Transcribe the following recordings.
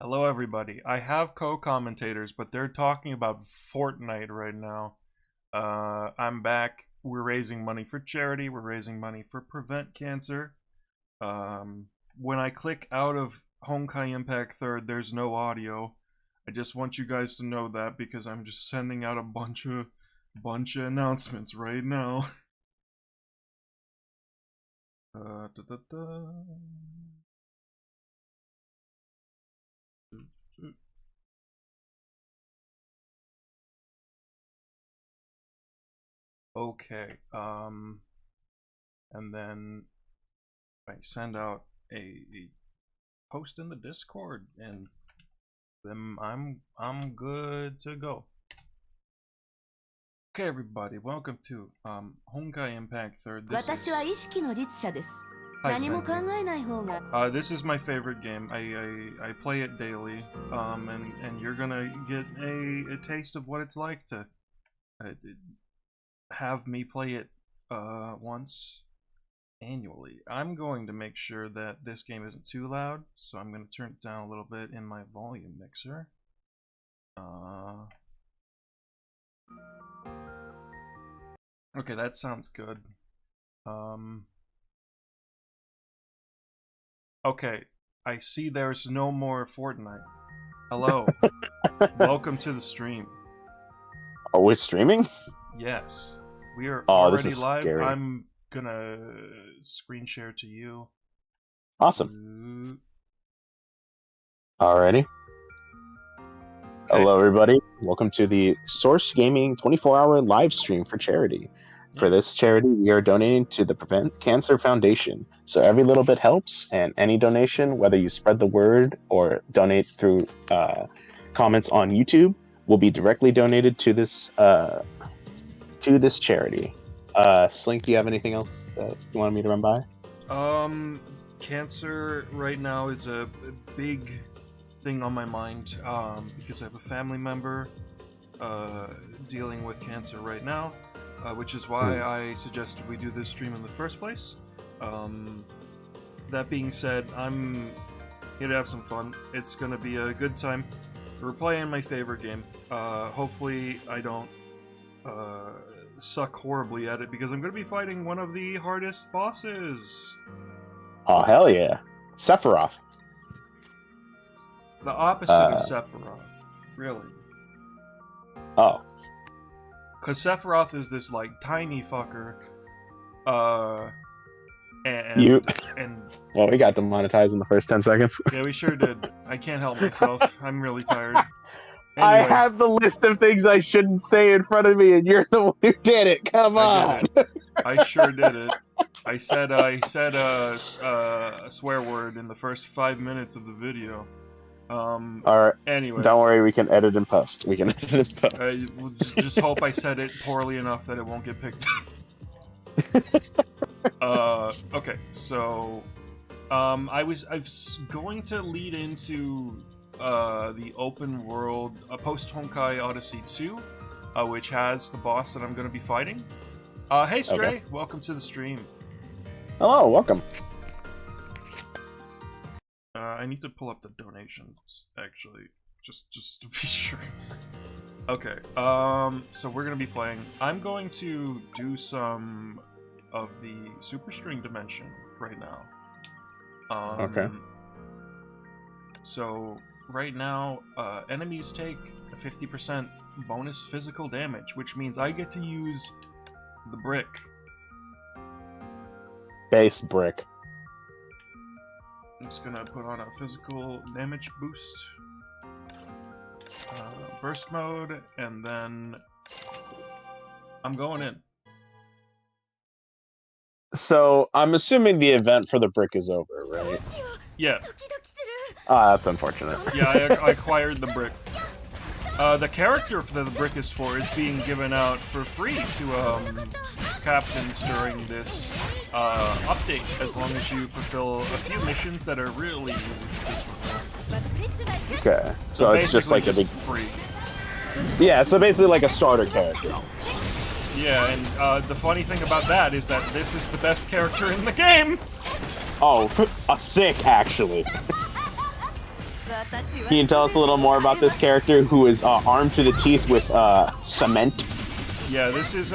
Hello, everybody. I have co-commentators, but they're talking about Fortnite right now. I'm back. We're raising money for charity. We're raising money for Prevent Cancer. When I click out of Honkai Impact 3rd, there's no audio. I just want you guys to know that because I'm just sending out a bunch of announcements right now. Okay, and then I send out a post in the Discord, and then I'm good to go. Okay, everybody, welcome to Honkai Impact 3rd. This is my favorite game. I play it daily, and you're gonna get a taste of what it's like to have me play it once annually. I'm going to make sure that this game isn't too loud, so I'm going to turn it down a little bit in my volume mixer. Okay, that sounds good. Okay, I see there's no more Fortnite. Hello. Welcome to the stream. Are we streaming? Yes. We are already this is live. scary. I'm gonna screen share to you. Awesome. Alrighty. Okay. Hello, everybody. Welcome to the Source Gaming 24-hour live stream for charity. For this charity, we are donating to the Prevent Cancer Foundation. So every little bit helps, and any donation, whether you spread the word or donate through comments on YouTube, will be directly donated to this charity. Slink, do you have anything else that you wanted me to run by? Cancer right now is a big thing on my mind because I have a family member dealing with cancer right now, which is why I suggested we do this stream in the first place. That being said, I'm here to have some fun. It's gonna be a good time. We're playing my favorite game. Hopefully I don't suck horribly at it because I'm going to be fighting one of the hardest bosses. Oh, hell yeah. Sephiroth. The opposite of Sephiroth. Really. Oh. Because Sephiroth is this, like, tiny fucker. Well, we got demonetized in the first 10 seconds. Yeah, we sure did. I can't help myself. I'm really tired. Anyway. I have the list of things I shouldn't say in front of me, and you're the one who did it. Come on. I sure did it. I said a swear word in the first 5 minutes of the video. All right. Anyway. Don't worry, we can edit and post. We can edit and post. We'll just hope I said it poorly enough that it won't get picked up. Okay, so I was going to lead into the open world post Honkai Odyssey 2, which has the boss that I'm going to be fighting. Hey Stray, welcome to the stream. Hello, welcome. I need to pull up the donations actually, just to be sure. Okay, so we're going to be playing. I'm going to do some of the Super String Dimension right now. Okay. So right now, enemies take a 50% bonus physical damage, which means I get to use the brick. Base brick. I'm just gonna put on a physical damage boost. Burst mode, and then I'm going in. So, I'm assuming the event for the brick is over, right? Yeah. Ah, that's unfortunate. Yeah, I acquired the brick. The character that the brick is for is being given out for free to captains during this update, as long as you fulfill a few missions that are really easy to fulfill. Okay, so it's just like a big free. Yeah, so basically like a starter character. Yeah, and the funny thing about that is that this is the best character in the game. Oh, sick, actually. Can you tell us a little more about this character who is armed to the teeth with cement? Yeah, this is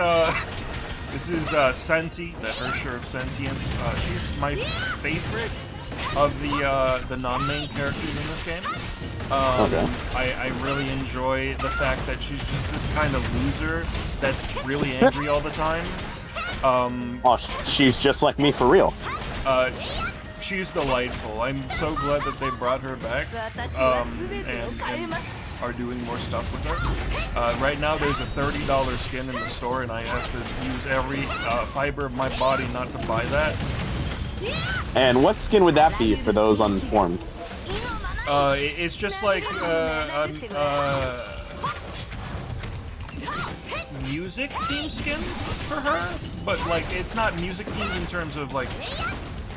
Senti, the Hersher of Sentience. She's my favorite of the non-main characters in this game. Okay. I really enjoy the fact that she's just this kind of loser that's really angry all the time. Oh, she's just like me for real. She's delightful. I'm so glad that they brought her back and are doing more stuff with her. Right now there's a $30 skin in the store and I have to use every fiber of my body not to buy that. And what skin would that be for those uninformed? It's just like music theme skin for her, but like it's not music themed in terms of like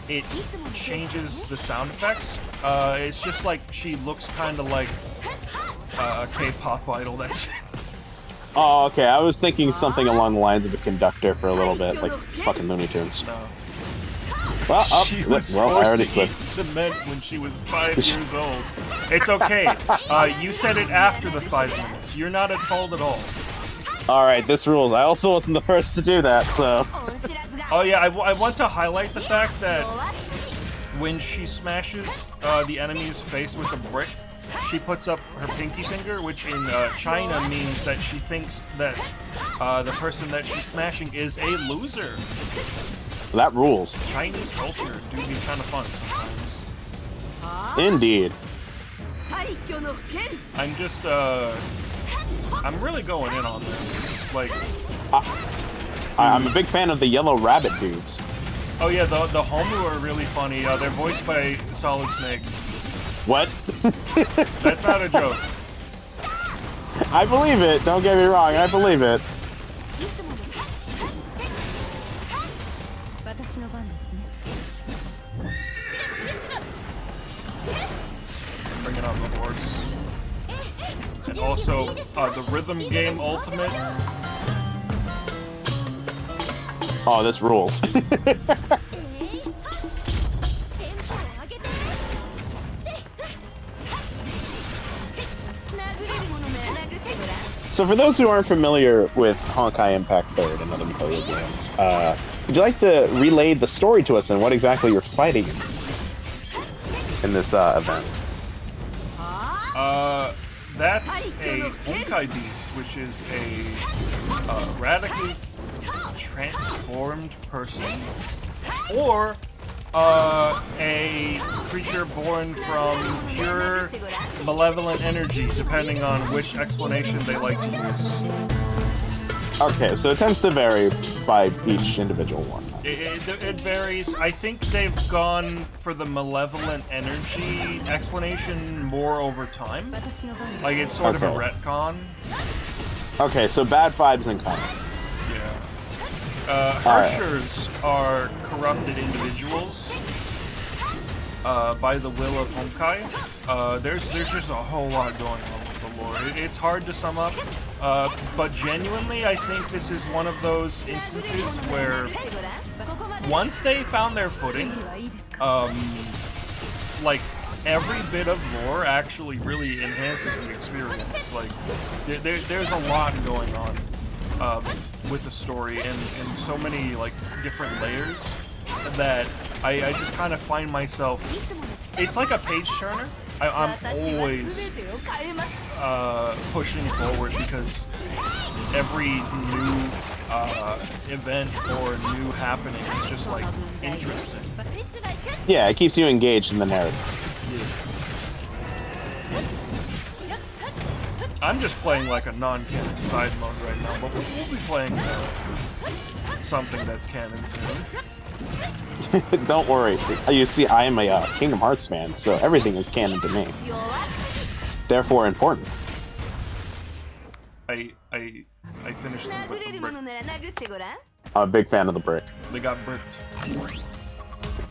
it changes the sound effects. It's just like she looks kind of like a K-pop idol. That's it. Oh, okay. I was thinking something along the lines of a conductor for a little bit, like fucking Looney Tunes. No. Well, She was I forced already to slipped. eat cement when she was 5 years old. It's okay. You said it after the 5 minutes. You're not at fault at all. Alright, this rules. I also wasn't the first to do that, so... Oh yeah, I want to highlight the fact that when she smashes the enemy's face with a brick, she puts up her pinky finger, which in China means that she thinks that the person that she's smashing is a loser. That rules. Chinese culture do be kind of fun sometimes. Indeed. I'm just, I'm really going in on this. Like, I'm a big fan of the yellow rabbit dudes. oh yeah, the Homu are really funny. They're voiced by Solid Snake. What? That's not a joke. I believe it. Don't get me wrong. I believe it. Bringing out the horse. And also, the rhythm game ultimate. Oh, this rules. So for those who aren't familiar with Honkai Impact 3rd and other Makoto games, would you like to relay the story to us and what exactly you're fighting in this event? That's a Honkai beast, which is a radically transformed person, or a creature born from pure malevolent energy, depending on which explanation they like to use. Okay, so it tends to vary by each individual one. It varies. I think they've gone for the malevolent energy explanation more over time. Like, it's sort of a retcon. Okay, so bad vibes and common. Yeah. Hershers are corrupted individuals by the will of Honkai. There's just a whole lot going on with the lore. It's hard to sum up, but genuinely, I think this is one of those instances where once they found their footing, like, every bit of lore actually really enhances the experience. Like, there's a lot going on with the story and so many, like, different layers that I just kind of find myself... It's like a page-turner. I'm always pushing forward because every new event or new happening is just, like, interesting. Yeah, it keeps you engaged in the narrative. I'm just playing like a non-canon side mode right now, but we'll be playing something that's canon soon. Don't worry. You see, I am a Kingdom Hearts fan, so everything is canon to me. Therefore important. I finished them with the brick. I'm a big fan of the brick. They got bricked.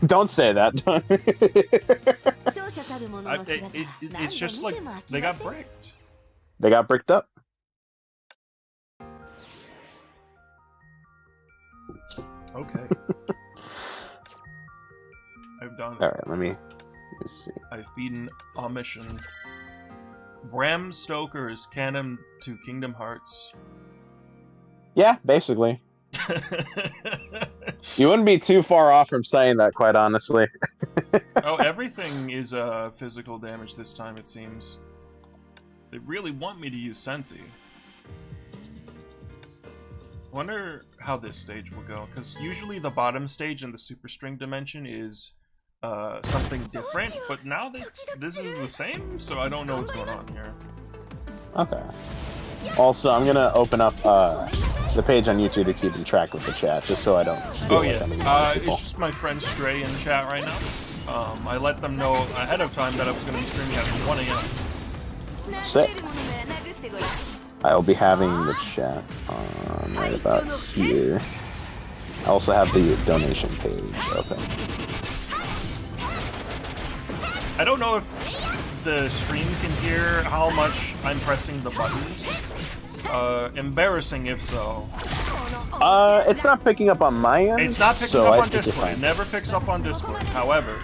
Don't say that. It's just like they got bricked. They got bricked up. Okay. I've done. All right, let me Let's see. I've beaten a mission. Bram Stoker's canon to Kingdom Hearts. Yeah, basically. You wouldn't be too far off from saying that, quite honestly. Oh, everything is physical damage this time, it seems. They really want me to use Senti. Wonder how this stage will go, because usually the bottom stage in the Super String dimension is something different, but now this is the same, so I don't know what's going on here. Okay. Also, I'm gonna open up the page on YouTube to keep in track with the chat, just so I don't feel like I'm ignoring people. It's just my friend Stray in the chat right now. I let them know ahead of time that I was going to be streaming at 1 a.m. Sick. I will be having the chat on right about here. I also have the donation page open. I don't know if the stream can hear how much I'm pressing the buttons. Embarrassing if so. It's not picking up on my end. It's not picking up on Discord. It never picks up on Discord. However,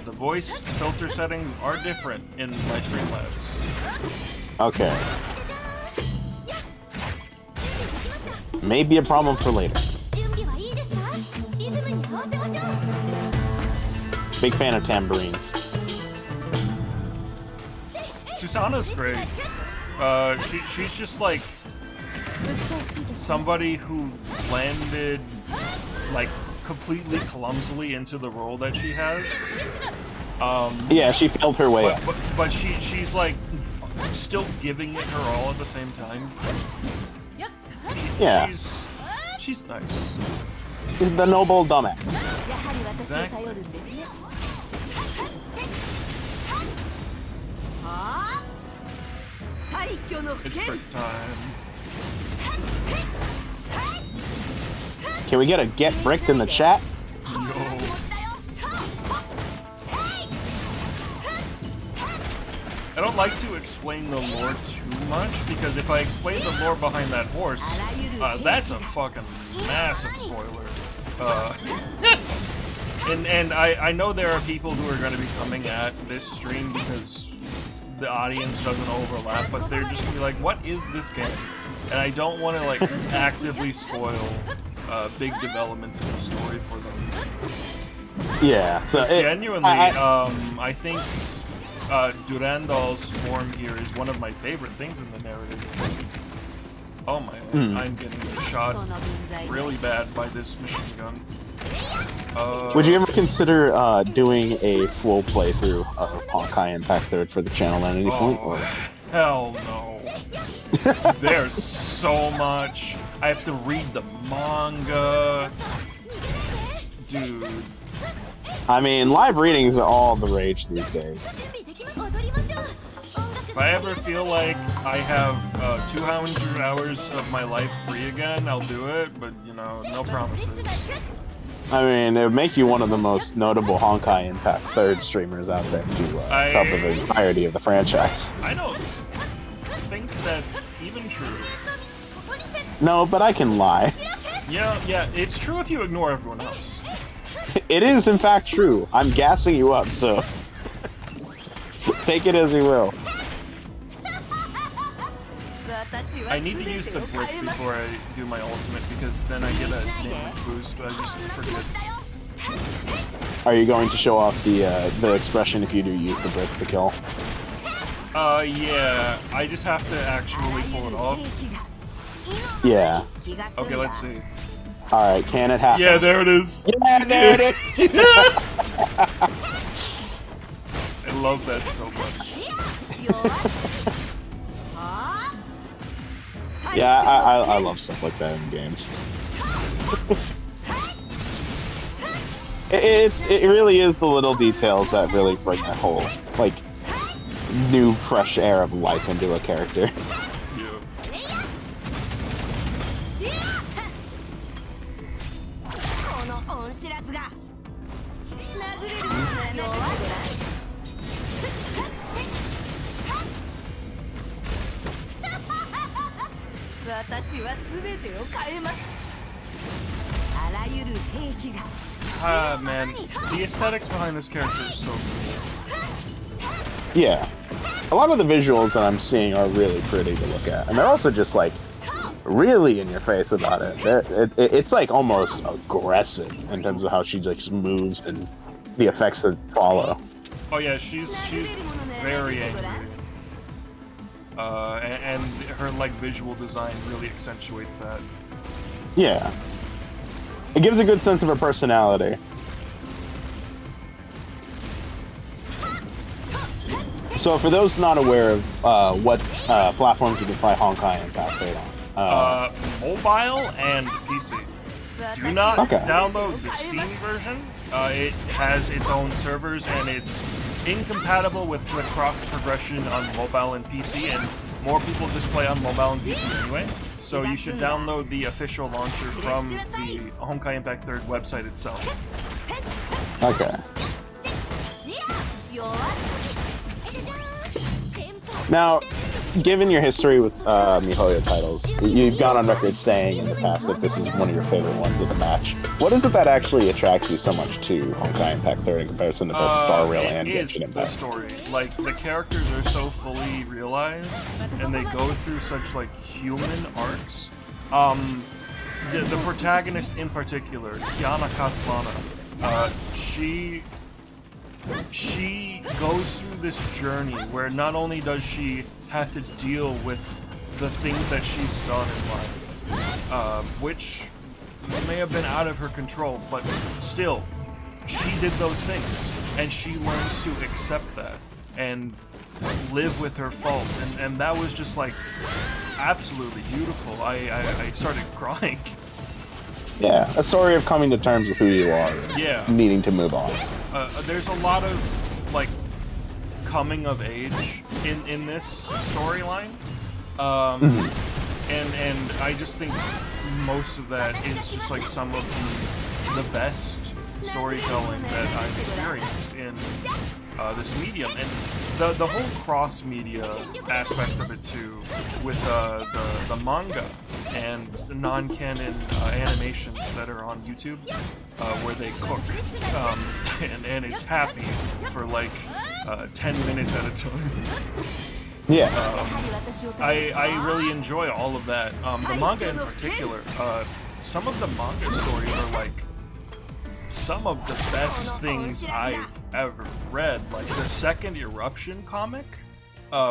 the voice filter settings are different in my Streamlabs. Okay. Maybe a problem for later. Big fan of tambourines. Susanna's great. She's just like somebody who landed like completely clumsily into the role that she has. Yeah, she failed her way up. But she's like still giving it her all at the same time. Yeah. She's nice. The noble dumbass. Exactly. It's break time. Can we get a get bricked in the chat? No. I don't like to explain the lore too much, because if I explain the lore behind that horse, that's a fucking massive spoiler. And I know there are people who are going to be coming at this stream because the audience doesn't overlap, but they're just gonna be like, what is this game? And I don't want to like actively spoil big developments in the story for them. Yeah, so genuinely, I think Durandal's form here is one of my favorite things in the narrative. Oh my, I'm getting shot really bad by this machine gun. Would you ever consider doing a full playthrough of Honkai Impact 3rd for the channel at any point? Or? Hell no. There's so much. I have to read the manga. Dude. I mean, live readings are all the rage these days. If I ever feel like I have 200 hours of my life free again, I'll do it, but, you know, no promises. I mean, it would make you one of the most notable Honkai Impact 3rd streamers out there to cover the entirety of the franchise. I don't think that's even true. No, but I can lie. Yeah, it's true if you ignore everyone else. It is, in fact, true. I'm gassing you up, so take it as you will. I need to use the brick before I do my ultimate, because then I get a damage boost, but I just forget. Are you going to show off the expression if you do use the brick to kill? Yeah. I just have to actually pull it off. Yeah. Okay, let's see. Alright, can it happen? Yeah, there it is. Yeah, there it is! I love that so much. Yeah, I love stuff like that in games. It really is the little details that really bring that whole, like, new, fresh air of life into a character. Man, the aesthetics behind this character is so cool. Yeah. A lot of the visuals that I'm seeing are really pretty to look at. And they're also just, like, really in your face about it. It's, like, almost aggressive in terms of how she just moves and the effects that follow. Oh, yeah, she's very angry. And her, like, visual design really accentuates that. Yeah. It gives a good sense of her personality. So for those not aware of what platforms you can play Honkai Impact Third on. Mobile and PC. Do not download the Steam version. It has its own servers and it's incompatible with the cross progression on mobile and PC, and more people just play on mobile and PC anyway. So you should download the official launcher from the Honkai Impact 3rd website itself. Okay. Now, given your history with MiHoYo titles, you've gone on record saying in the past that this is one of your favorite ones of the match. What is it that actually attracts you so much to Honkai Impact 3rd in comparison to both Star Rail and Genshin Impact? The story. Like, the characters are so fully realized, and they go through such, like, human arcs. The protagonist in particular, Kiana Castellana, she goes through this journey where not only does she have to deal with the things that she's done in life, which may have been out of her control, but still, she did those things, and she learns to accept that and live with her faults, and that was just like absolutely beautiful. I started crying. Yeah, a story of coming to terms with who you are. Yeah. Needing to move on. There's a lot of, like, coming of age in this storyline. And I just think most of that is just, like, some of the best storytelling that I've experienced in this medium. And the whole cross-media aspect of it, too, with the manga and non-canon animations that are on YouTube, where they cook, and it's happy for like 10 minutes at a time. Yeah. I really enjoy all of that. The manga in particular, some of the manga stories are like some of the best things I've ever read. Like the second Eruption comic,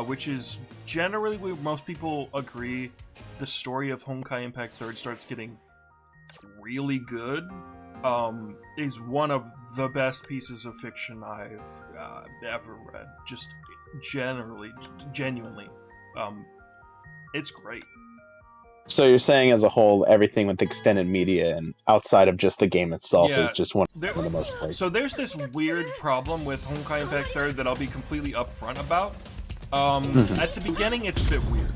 which is generally where most people agree the story of Honkai Impact 3rd starts getting really good, is one of the best pieces of fiction I've ever read. Just genuinely. It's great. So you're saying as a whole, everything with extended media and outside of just the game itself is just one of the most... Like... So there's this weird problem with Honkai Impact 3rd that I'll be completely upfront about. At the beginning, it's a bit weird.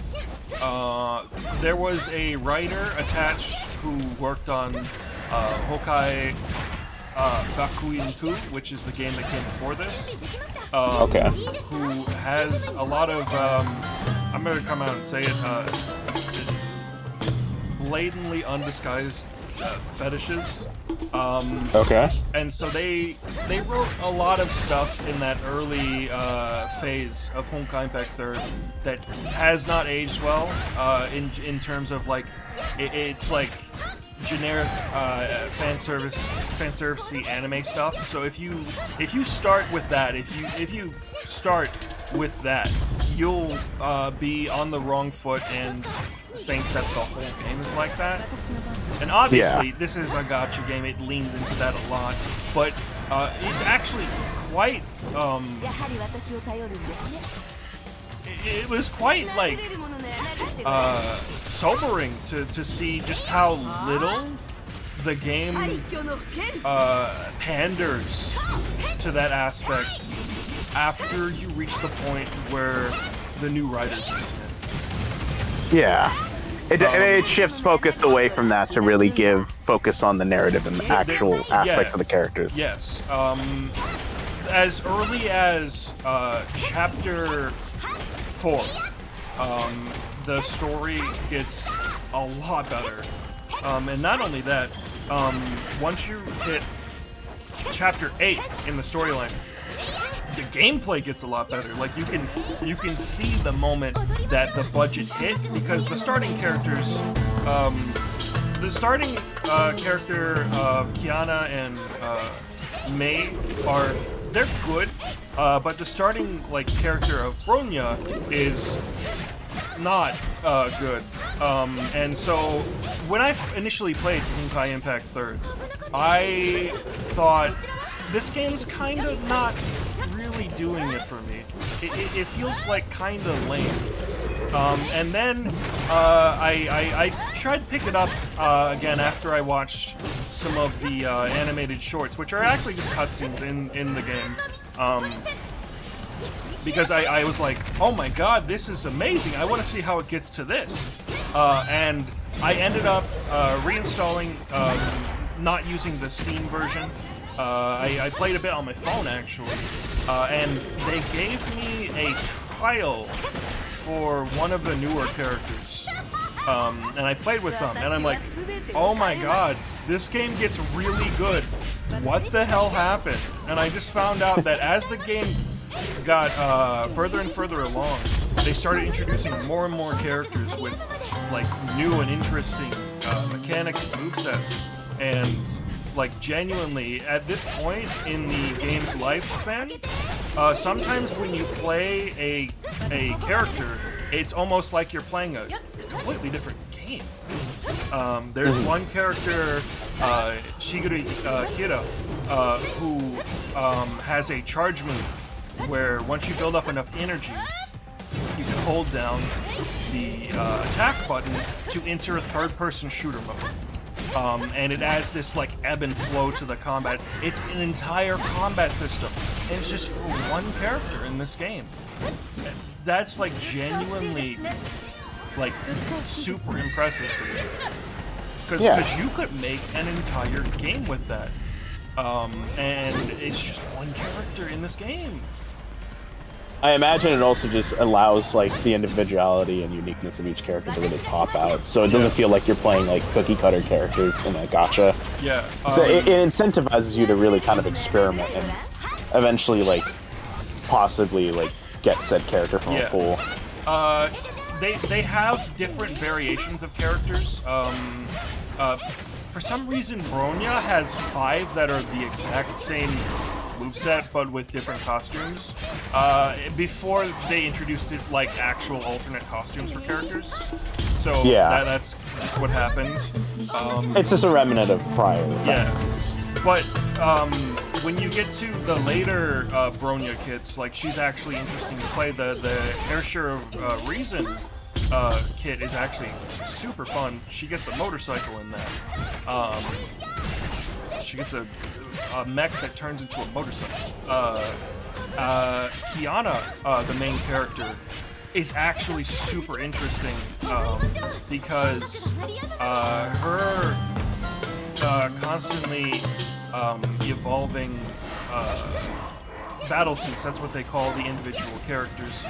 There was a writer attached who worked on Honkai Gakuin 2, which is the game that came before this. Who has a lot of, I'm gonna come out and say it, blatantly undisguised fetishes. And so they wrote a lot of stuff in that early phase of Honkai Impact 3rd that has not aged well, in terms of like it's like generic fan servicey anime stuff. So if you start with that, if you start with that, you'll be on the wrong foot and think that the whole game is like that. And obviously, this is a gacha game, it leans into that a lot, but it's actually quite, it was quite, like, sobering to see just how little the game panders to that aspect after you reach the point where the new writers come in. Yeah. It shifts focus away from that to really give focus on the narrative and the actual aspects of the characters. Yes. As early as chapter 4, the story gets a lot better. And not only that, once you hit chapter 8 in the storyline, the gameplay gets a lot better. Like you can see the moment that the budget hit, because the starting characters, Kiana and Mei they're good, but the starting like character of Bronya is not good. And so when I initially played Honkai Impact 3rd, I thought this game's kind of not really doing it for me. It feels like kind of lame. And then I tried to pick it up again after I watched some of the animated shorts, which are actually just cutscenes in the game. Because I was like, oh my god, this is amazing. I want to see how it gets to this. And I ended up reinstalling, not using the Steam version. I played a bit on my phone, actually. And they gave me a trial for one of the newer characters. And I played with them, and I'm like, oh my god, this game gets really good. What the hell happened? And I just found out that as the game got further and further along, they started introducing more and more characters with like new and interesting mechanics and movesets. And like genuinely, at this point in the game's lifespan, sometimes when you play a character, it's almost like you're playing a completely different game. There's one character, Shiguru Kira, who has a charge move where once you build up enough energy, you can hold down the attack button to enter a third-person shooter mode. And it adds this like ebb and flow to the combat. It's an entire combat system, and it's just for one character in this game. That's like genuinely like super impressive to me. Because you could make an entire game with that. And it's just one character in this game. I imagine it also just allows like the individuality and uniqueness of each character to really pop out, so it doesn't feel like you're playing like cookie cutter characters in a gacha. Yeah. So it incentivizes you to really kind of experiment and eventually like possibly like get said character from a pool. They have different variations of characters. For some reason, Bronya has 5 that are the exact same moveset, but with different costumes. Before they introduced it like actual alternate costumes for characters. So that's just what happened. It's just a remnant of prior. But when you get to the later Bronya kits, like she's actually interesting to play. The Airshare of Reason kit is actually super fun. She gets a motorcycle in that. She gets a mech that turns into a motorcycle. Kiana, the main character, is actually super interesting because her constantly evolving battle suits, that's what they call the individual characters.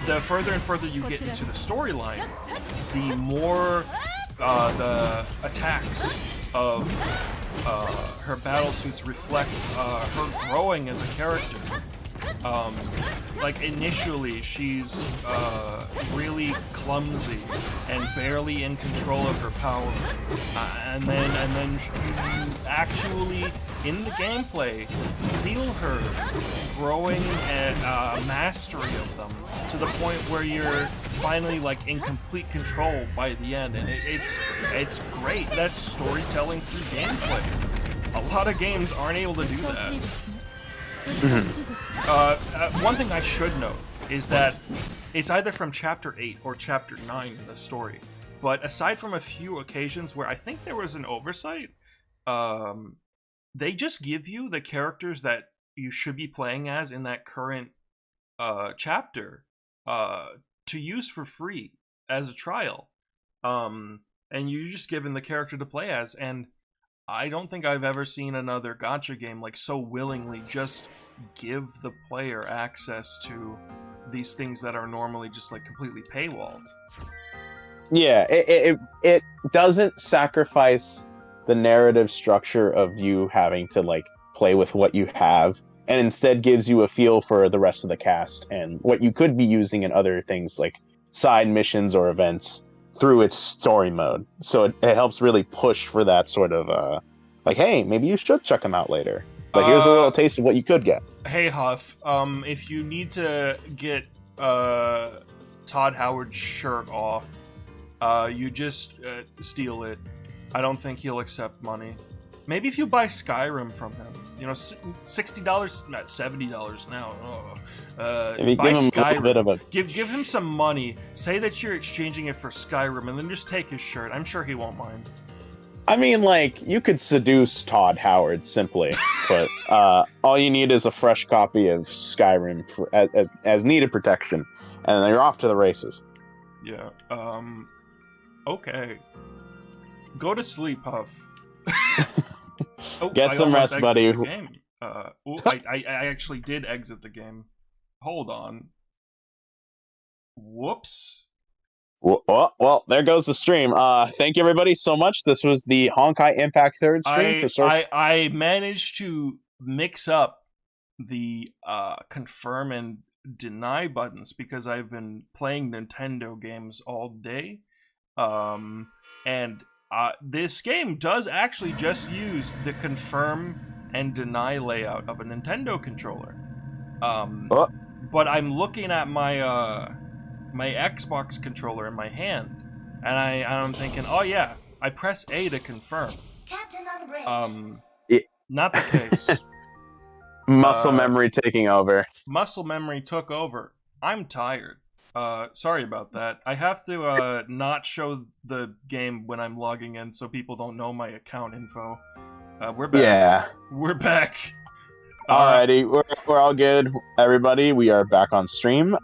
The further and further you get into the storyline, the more the attacks of her battle suits reflect her growing as a character. Like initially, she's really clumsy and barely in control of her power, and then you actually in the gameplay feel her growing and mastery of them to the point where you're finally like in complete control by the end, and it's great. That's storytelling through gameplay. A lot of games aren't able to do that. One thing I should note is that it's either from Chapter 8 or Chapter 9 in the story, but aside from a few occasions where I think there was an oversight, they just give you the characters that you should be playing as in that current chapter to use for free as a trial. And you're just given the character to play as, and I don't think I've ever seen another gacha game like so willingly just give the player access to these things that are normally just like completely paywalled. Yeah, it doesn't sacrifice the narrative structure of you having to like play with what you have and instead gives you a feel for the rest of the cast and what you could be using in other things like side missions or events through its story mode. So it helps really push for that sort of like, hey, maybe you should check them out later. But here's a little taste of what you could get. Hey Huff, if you need to get Todd Howard's shirt off, you just steal it. I don't think he'll accept money. Maybe if you buy Skyrim from him, you know, $60, not $70 now. If you buy give him Skyrim. a little bit of a... Give him some money. Say that you're exchanging it for Skyrim, and then just take his shirt. I'm sure he won't mind. I mean, like, you could seduce Todd Howard simply, but all you need is a fresh copy of Skyrim as needed protection, and then you're off to the races. Yeah. Okay. Go to sleep, Huff. Get some rest, buddy. I actually did exit the game. Hold on. Whoops. Well, there goes the stream. Thank you, everybody, so much. This was the Honkai Impact 3rd stream. I managed to mix up the confirm and deny buttons because I've been playing Nintendo games all day. And this game does actually just use the confirm and deny layout of a Nintendo controller. But I'm looking at my my Xbox controller in my hand, and I'm thinking, oh yeah, I press A to confirm. Not the case. Muscle memory taking over. Muscle memory took over. I'm tired. Sorry about that. I have to not show the game when I'm logging in so people don't know my account info. We're back. Yeah. We're back. Alrighty, we're all good, everybody. We are back on stream.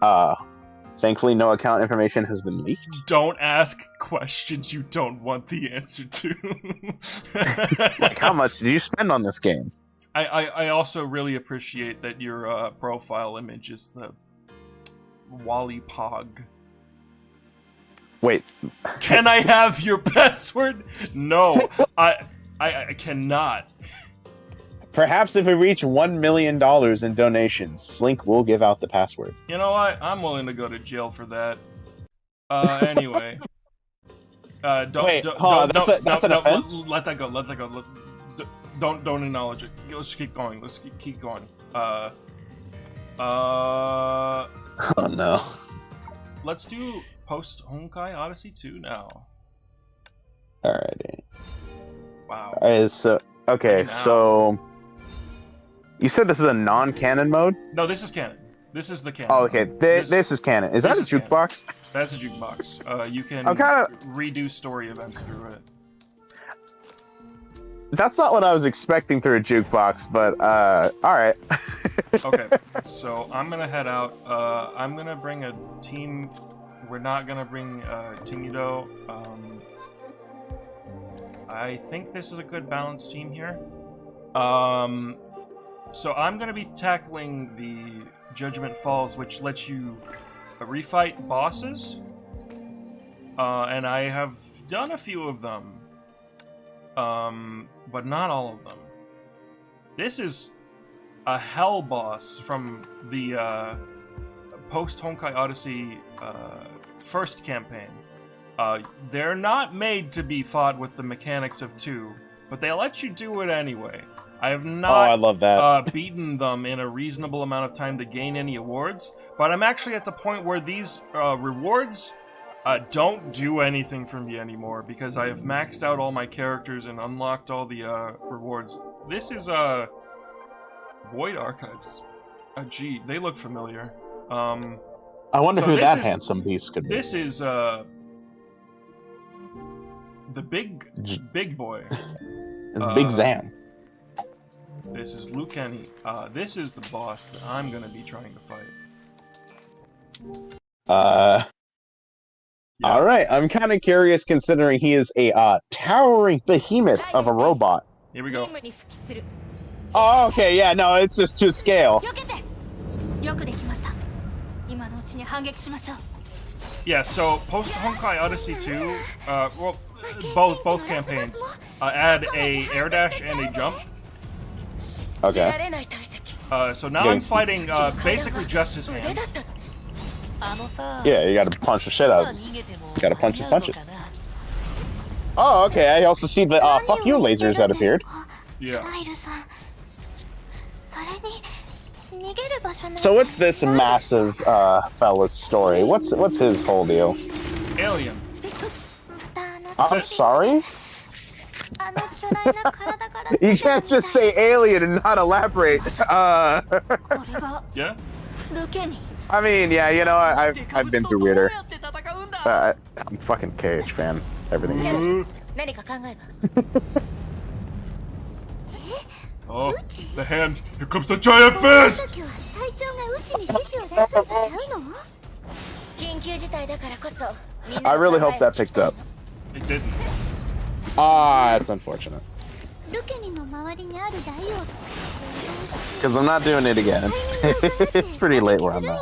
Thankfully, no account information has been leaked. Don't ask questions you don't want the answer to. Like, how much did you spend on this game? I also really appreciate that your profile image is the Wally Pog. Wait. Can I have your password? No, I cannot. Perhaps if we reach $1 million in donations, Slink will give out the password. You know what? I'm willing to go to jail for that. Anyway. That's an offense? Let that go. Let that go. Don't acknowledge it. Let's keep going. Let's keep going. Oh no. Let's do post Honkai Odyssey 2 now. Alrighty. Wow. Alright, so you said this is a non-canon mode? No, this is canon. This is the canon. Oh, okay. This is canon. Is that a jukebox? Canon. That's a jukebox. You can redo story events through it. That's not what I was expecting through a jukebox, but alright. Okay, so I'm gonna head out. I'm gonna bring a team. We're not gonna bring Tingudo. I think this is a good balanced team here. So I'm gonna be tackling the Judgment Falls, which lets you refight bosses. And I have done a few of them. But not all of them. This is a hell boss from the post Honkai Odyssey first campaign. They're not made to be fought with the mechanics of 2, but they let you do it anyway. I have not I love that. beaten them in a reasonable amount of time to gain any awards, but I'm actually at the point where these rewards don't do anything for me anymore because I have maxed out all my characters and unlocked all the rewards. This is Void Archives. Gee, they look familiar. I wonder who that handsome beast could be. This is the big boy. It's Big Zan. This is Liu Kenny. This is the boss that I'm gonna be trying to fight. Yeah. Alright, I'm kind of curious considering he is a towering behemoth of a robot. Here we go. Oh, okay, yeah, no, it's just to scale. Yeah, so post Honkai Odyssey 2, well, both campaigns add a air dash and a jump. Okay. So now I'm fighting basically just his hand. Yeah, you gotta punch the shit out of him. You gotta punch his punches. Oh, okay, I also see the fuck you lasers that appeared. Yeah. So what's this massive fella's story? What's his whole deal? Alien. I'm sorry? You can't just say alien and not elaborate. Yeah? I mean, yeah, you know, I've been through weirder. I'm fucking KH fan. Everything's just... Oh, the hand! Here comes the giant fist! I really hope that picked up. It didn't. Ah, it's unfortunate. Because I'm not doing it again. It's pretty late where I'm at.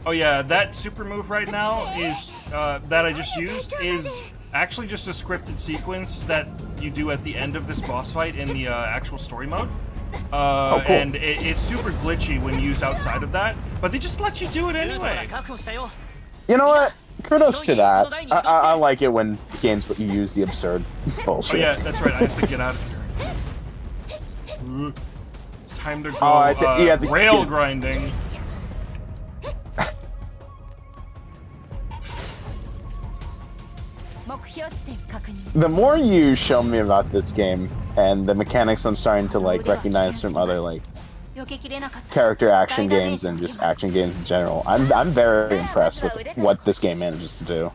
Oh yeah, that super move right now is, that I just used, is actually just a scripted sequence that you do at the end of this boss fight in the actual story mode. Oh, cool. And it's super glitchy when used outside of that, but they just let you do it anyway. You know what? Kudos to that. I like it when games let you use the absurd bullshit. Oh yeah, that's right, I have to get out of here. It's time to go rail grinding. The more you show me about this game and the mechanics I'm starting to like recognize from other like character action games and just action games in general, I'm very impressed with what this game manages to do.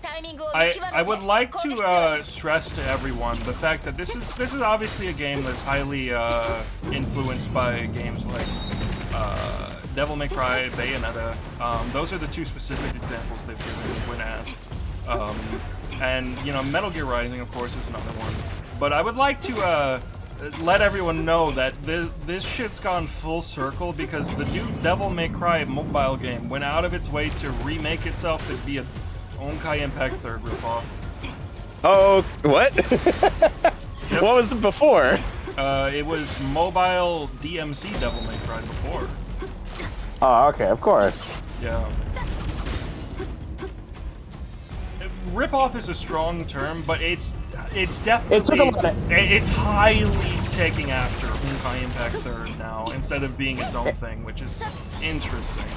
I would like to stress to everyone the fact that this is obviously a game that's highly influenced by games like Devil May Cry, Bayonetta. Those are the two specific examples they've given when asked. And, you know, Metal Gear Rising, of course, is another one. But I would like to let everyone know that this shit's gone full circle because the new Devil May Cry mobile game went out of its way to remake itself to be a Honkai Impact 3rd ripoff. Oh, what? Yep. What was it before? It was mobile DMC Devil May Cry before. Oh, okay, of course. Yeah. Ripoff is a strong term, but it's definitely it's highly taking after Honkai Impact 3rd now instead of being its own thing, which is interesting.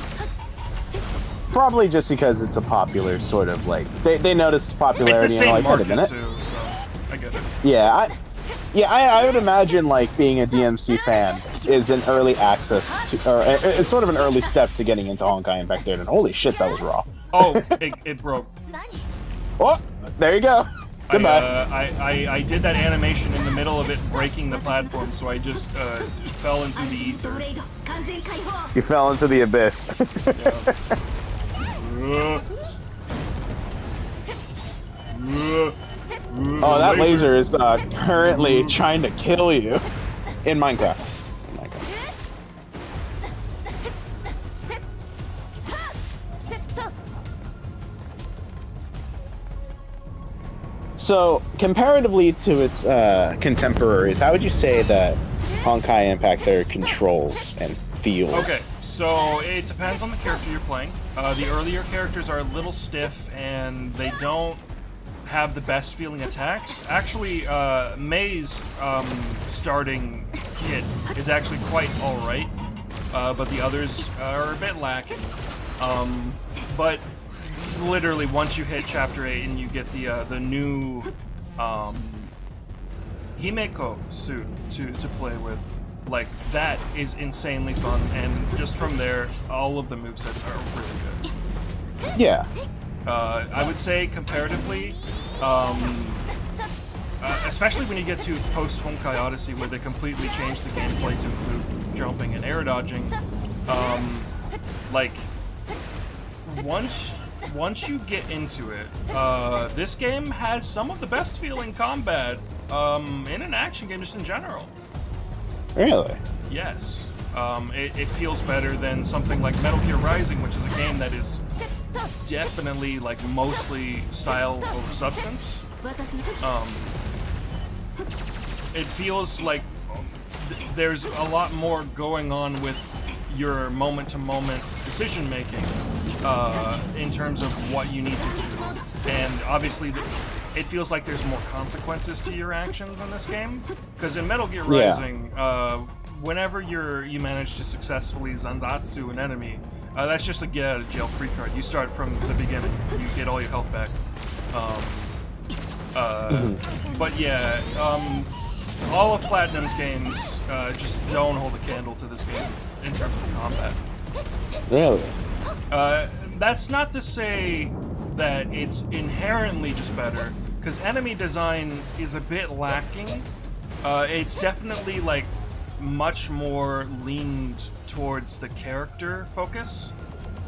Probably just because it's a popular sort of like they notice popularity it's the same and like, wait a minute. Too, so I get it. Yeah, I would imagine like being a DMC fan is an early access to, or it's sort of an early step to getting into Honkai Impact 3rd. And holy shit, that was raw. Oh, it broke. Oh, there you go. Goodbye. I did that animation in the middle of it breaking the platform, so I just fell into the ether. You fell into the abyss. Oh, that laser is currently trying to kill you in Minecraft. So, comparatively to its contemporaries, how would you say that Honkai Impact 3rd controls and feels? Okay, so it depends on the character you're playing. The earlier characters are a little stiff, and they don't have the best feeling attacks. Actually, Mei's starting kit is actually quite alright, but the others are a bit lacking. But literally, once you hit Chapter 8 and you get the new Himeko suit to play with, like, that is insanely fun, and just from there, all of the movesets are really good. Yeah. I would say comparatively, especially when you get to post-Honkai Odyssey, where they completely changed the gameplay to include jumping and air dodging, like, once you get into it, this game has some of the best feeling combat in an action game just in general. Really? Yes. It feels better than something like Metal Gear Rising, which is a game that is definitely, like, mostly style over substance. It feels like there's a lot more going on with your moment-to-moment decision-making in terms of what you need to do. And obviously, it feels like there's more consequences to your actions in this game. Because in Metal Gear Rising, whenever you manage to successfully Zandatsu an enemy, that's just a get-out-of-jail-free card. You start from the beginning. You get all your health back. But yeah, all of Platinum's games just don't hold a candle to this game in terms of combat. Really? That's not to say that it's inherently just better, because enemy design is a bit lacking. It's definitely like much more leaned towards the character focus.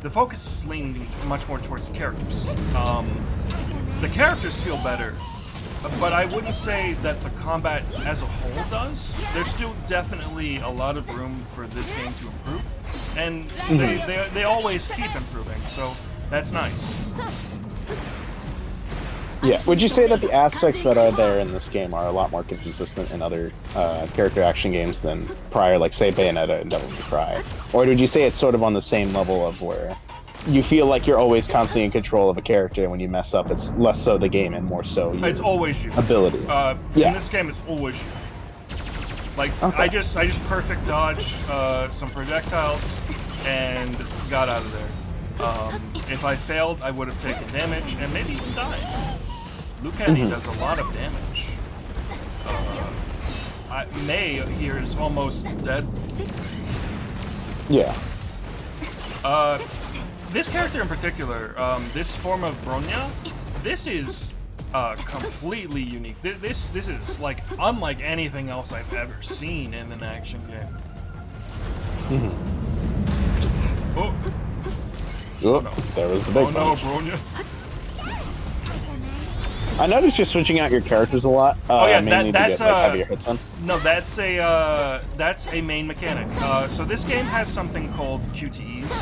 The focus is leaning much more towards the characters. The characters feel better, but I wouldn't say that the combat as a whole does. There's still definitely a lot of room for this game to improve, and they always keep improving, so that's nice. Yeah, would you say that the aspects that are there in this game are a lot more consistent in other character action games than prior, like say Bayonetta and Devil May Cry? Or would you say it's sort of on the same level of where you feel like you're always constantly in control of a character, and when you mess up, it's less so the game and more so your it's always you. Ability. In this game, it's always you. Like, I just perfect dodge some projectiles and got out of there. If I failed, I would have taken damage and maybe even died. Liu Kang does a lot of damage. Mei here is almost dead. Yeah. This character in particular, this form of Bronya, this is completely unique. This is like unlike anything else I've ever seen in an action game. Oh. Oh, no. There was the big punch. No, Bronya. I noticed you're switching out your characters a lot. Mainly that's to get like, heavier hits on. No, that's a main mechanic. So this game has something called QTEs,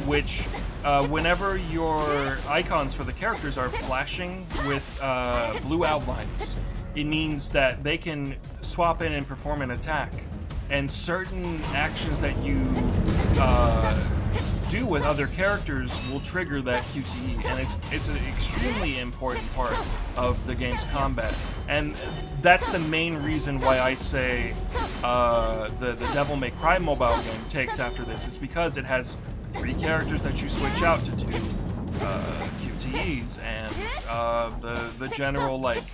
which whenever your icons for the characters are flashing with blue outlines, it means that they can swap in and perform an attack, and certain actions that you do with other characters will trigger that QTE, and it's an extremely important part of the game's combat. And that's the main reason why I say the Devil May Cry mobile game takes after this, is because it has 3 characters that you switch out to do QTEs, and the general like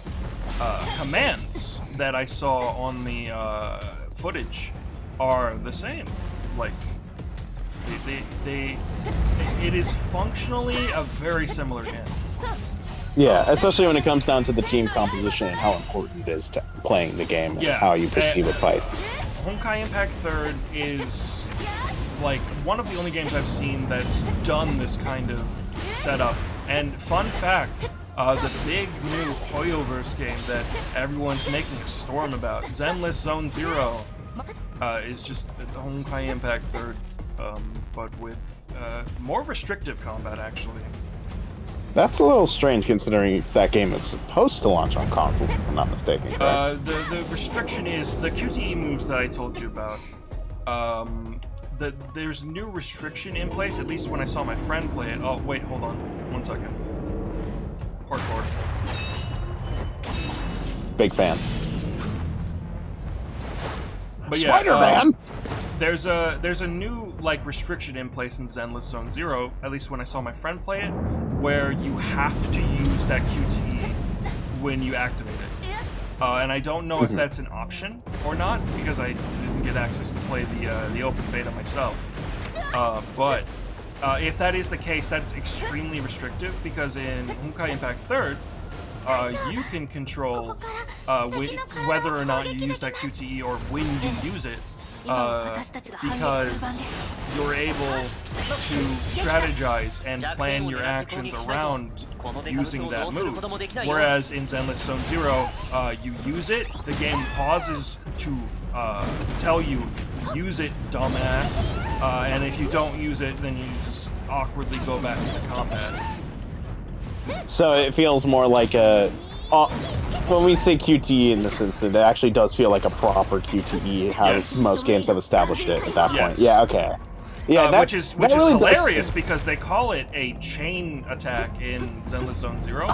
commands that I saw on the footage are the same. Like, it is functionally a very similar game. Yeah, especially when it comes down to the team composition and how important it is to playing the game and how you perceive a fight. Honkai Impact 3rd is like one of the only games I've seen that's done this kind of setup. And fun fact, the big new Hoyoverse game that everyone's making a storm about, Zenless Zone Zero, is just Honkai Impact 3rd. But with more restrictive combat, actually. That's a little strange, considering that game is supposed to launch on consoles, if I'm not mistaken, correct? The restriction is the QTE moves that I told you about. There's new restriction in place, at least when I saw my friend play it. Oh, wait, hold on. 1 second. Hardcore. Big fan. But yeah, Spider-Man! There's a new like restriction in place in Zenless Zone Zero, at least when I saw my friend play it, where you have to use that QTE when you activate it. And I don't know if that's an option or not, because I didn't get access to play the open beta myself. But if that is the case, that's extremely restrictive, because in Honkai Impact 3rd, you can control whether or not you use that QTE or when you use it. Because you're able to strategize and plan your actions around using that move. Whereas in Zenless Zone Zero, you use it, the game pauses to tell you, use it, dumbass, and if you don't use it, then you just awkwardly go back into combat. So it feels more like a When we say QTE in this instant, it actually does feel like a proper QTE, how most games have established it at that point. Yeah, okay. Yeah, which is really hilarious because they call it a chain attack in Zenless Zone Zero,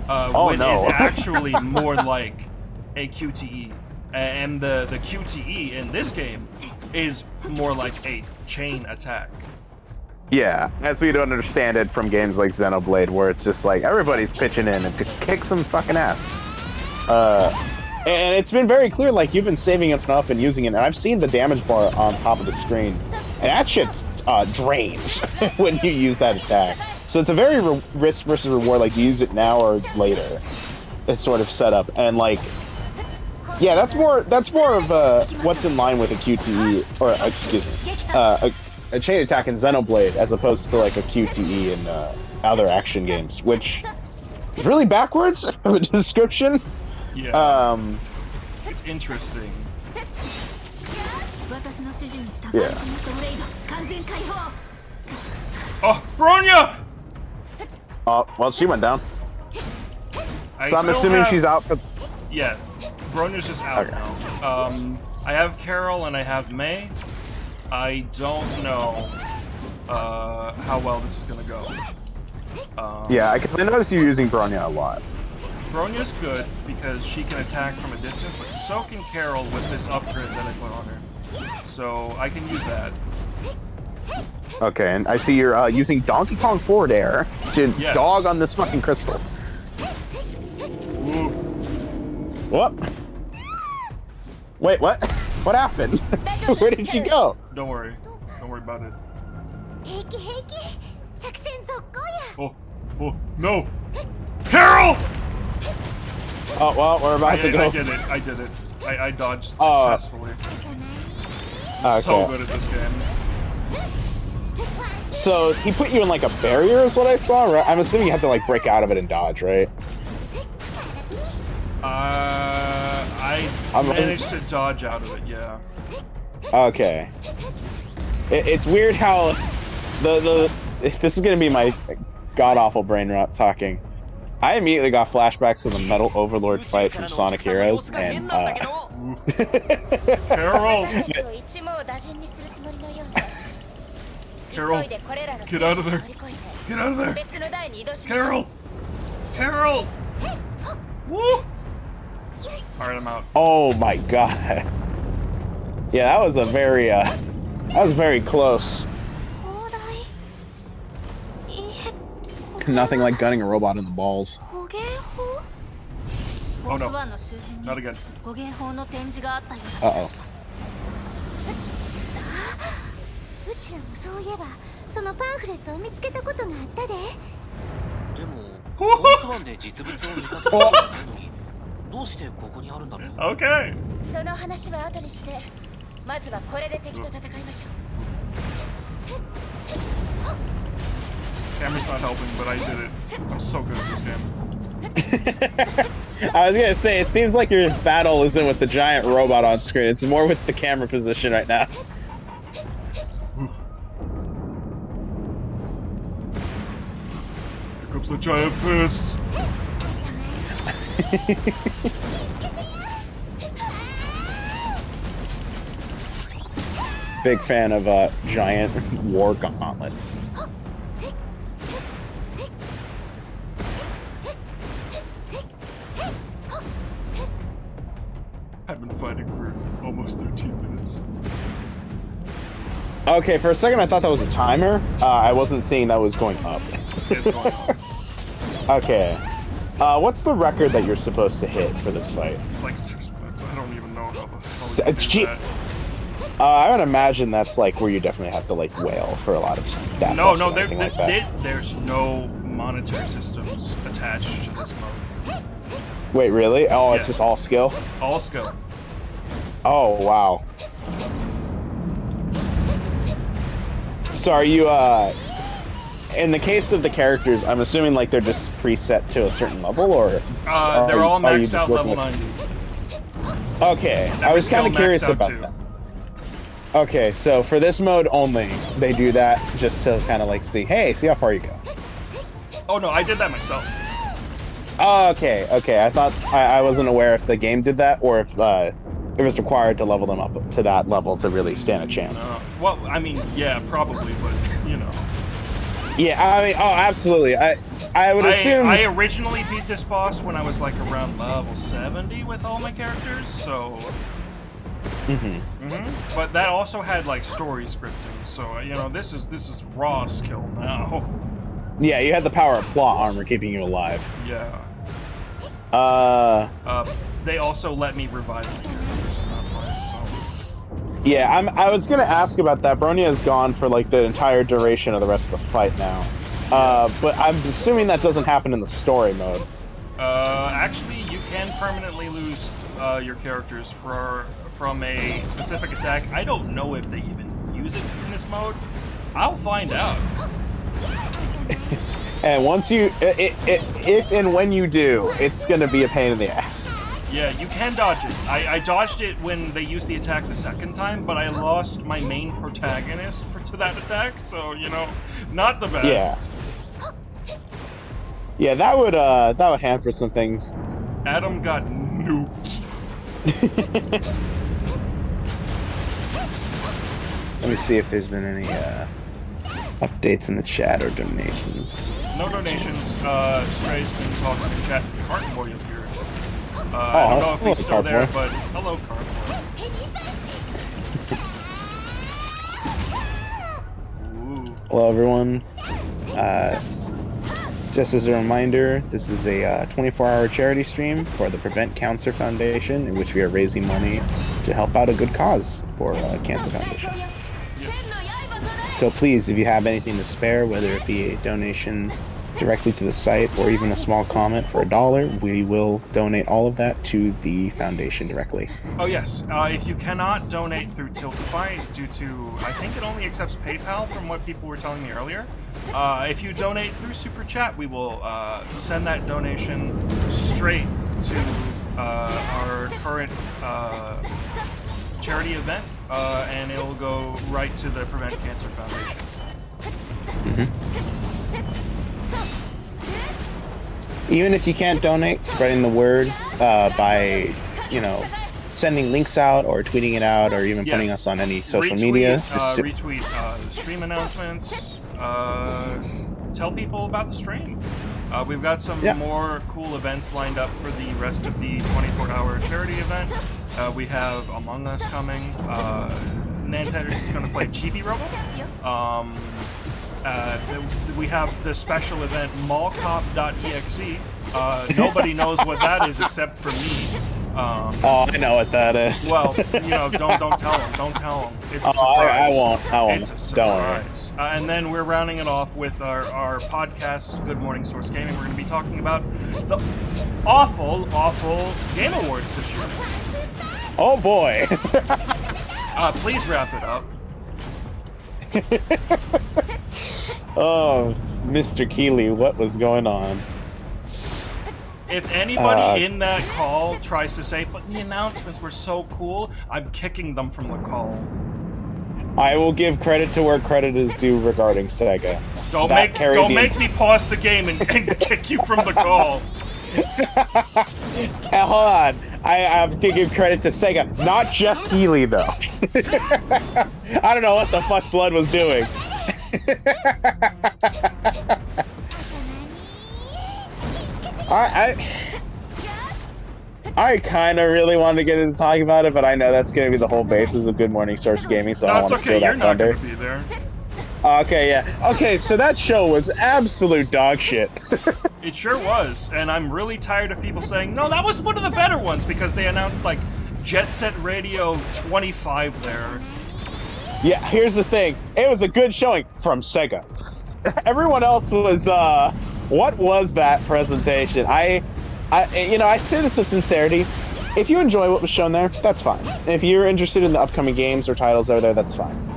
when it's actually more like a QTE, and the QTE in this game is more like a chain attack. Yeah, as we don't understand it from games like Xenoblade, where it's just like everybody's pitching in and to kick some fucking ass. And it's been very clear, like, you've been saving it up and using it, and I've seen the damage bar on top of the screen, and that shit's drains when you use that attack. So it's a very risk versus reward, like, you use it now or later. It's sort of set up, and, like, yeah, that's more of what's in line with a QTE, or, excuse me, a chain attack in Xenoblade, as opposed to, like, a QTE in other action games, which is really backwards of a description. Yeah. It's interesting. Yeah. Oh, Bronya! Oh, well, she went down. So I'm assuming she's out for... Yeah, Bronya's just out now. I have Carol and I have May. I don't know how well this is gonna go. Yeah, because I noticed you using Bronya a lot. Bronya's good because she can attack from a distance, but so can Carol with this upgrade that I put on her. So I can use that. Okay, and I see you're using Donkey Kong forward air to dog on this fucking crystal. Ooh. What? Wait, what? What happened? Where did she go? Don't worry. Don't worry about it. Oh, no! Carol! Oh, well, we're about to go. I did it. I dodged successfully. Okay. So good at this game. So, he put you in, like, a barrier is what I saw, right? I'm assuming you have to, like, break out of it and dodge, right? I managed to dodge out of it, yeah. Okay. It's weird how this is gonna be my god-awful brain rot talking. I immediately got flashbacks to the Metal Overlord fight from Sonic Heroes, and Carol! Carol, get out of there! Get out of there! Carol! Carol! Woo! Alright, I'm out. Oh my god. Yeah, that was very close. Nothing like gunning a robot in the balls. Oh no, not again. Uh-oh. Okay. Camera's not helping, but I did it. I'm so good at this game. I was gonna say, it seems like your battle isn't with the giant robot on screen, it's more with the camera position right now. Here comes the giant fist! Big fan of giant war gauntlets. I've been fighting for almost 13 minutes. Okay, for a second I thought that was a timer. I wasn't seeing that was going up. It's going up. Okay. What's the record that you're supposed to hit for this fight? Like 6 minutes. I don't even know how the hell I would imagine that's like where you definitely have to like wail for a lot of stats. No, there's no monetary systems attached to this mode. Wait, really? Oh, it's just all skill? All skill. Oh, wow. So are you, in the case of the characters, I'm assuming like they're just preset to a certain level, or? They're all maxed out level 90. Okay, I was kind of curious about that. Okay, so for this mode only, they do that just to kind of like see how far you go. Oh no, I did that myself. Oh, okay. I thought I wasn't aware if the game did that or if it was required to level them up to that level to really stand a chance. Well, I mean, yeah, probably, but you know. Yeah, I mean, oh, absolutely. I would assume. I originally beat this boss when I was like around level 70 with all my characters, so. But that also had like story scripting, so you know this is raw skill now. Yeah, you had the power of plot armor keeping you alive. Yeah. They also let me revive my characters in that part, so. Yeah, I was gonna ask about that. Bronya is gone for like the entire duration of the rest of the fight now. But I'm assuming that doesn't happen in the story mode. Actually, you can permanently lose your characters from a specific attack. I don't know if they even use it in this mode. I'll find out. And once you, if and when you do, it's gonna be a pain in the ass. Yeah, you can dodge it. I dodged it when they used the attack the second time, but I lost my main protagonist to that attack, so, you know, not the best. Yeah, that would hamper some things. Adam got nuked. Let me see if there's been any updates in the chat or donations. No donations. Stray's been talking in chat. Carton Boy appeared. I don't know if he's still there, but hello, Carton Boy. Hello, everyone. Just as a reminder, this is a 24-hour charity stream for the Prevent Cancer Foundation, in which we are raising money to help out a good cause for Cancer Foundation. So please, if you have anything to spare, whether it be a donation directly to the site or even a small comment for $1, we will donate all of that to the foundation directly. Oh yes, if you cannot donate through Tiltify due to, I think it only accepts PayPal from what people were telling me earlier, if you donate through Super Chat, we will send that donation straight to our current charity event, and it'll go right to the Prevent Cancer Foundation. Even if you can't donate, spreading the word by, you know, sending links out or tweeting it out or even putting us on any social media. Retweet stream announcements. Tell people about the stream. We've got some more cool events lined up for the rest of the 24-hour charity event. We have Among Us coming. Nantex is going to play Chibi Robo. We have the special event mallcop.exe. Nobody knows what that is except for me. Oh, I know what that is. Well, you know, don't tell them. Don't tell them. It's a surprise. I won't. It's a surprise. And then we're rounding it off with our podcast, Good Morning Source Gaming. We're going to be talking about the awful Game Awards this year. Oh boy. Please wrap it up. Oh, Mr. Keeley, what was going on? If anybody in that call tries to say, but the announcements were so cool, I'm kicking them from the call. I will give credit to where credit is due regarding Sega. Don't make me pause the game and kick you from the call. Hold on. I have to give credit to Sega, not Jeff Keighley, though. I don't know what the fuck Blood was doing. I kind of really wanted to get into talking about it, but I know that's going to be the whole basis of Good Morning Source Gaming, so I don't want to steal that thunder. You're not going to be there. Okay, yeah. Okay, so that show was absolute dog shit. It sure was, and I'm really tired of people saying, no, that was one of the better ones, because they announced, like, Jet Set Radio 25 there. Yeah, here's the thing. It was a good showing from Sega. Everyone else was, what was that presentation? I say this with sincerity. If you enjoy what was shown there, that's fine. If you're interested in the upcoming games or titles that are there, that's fine.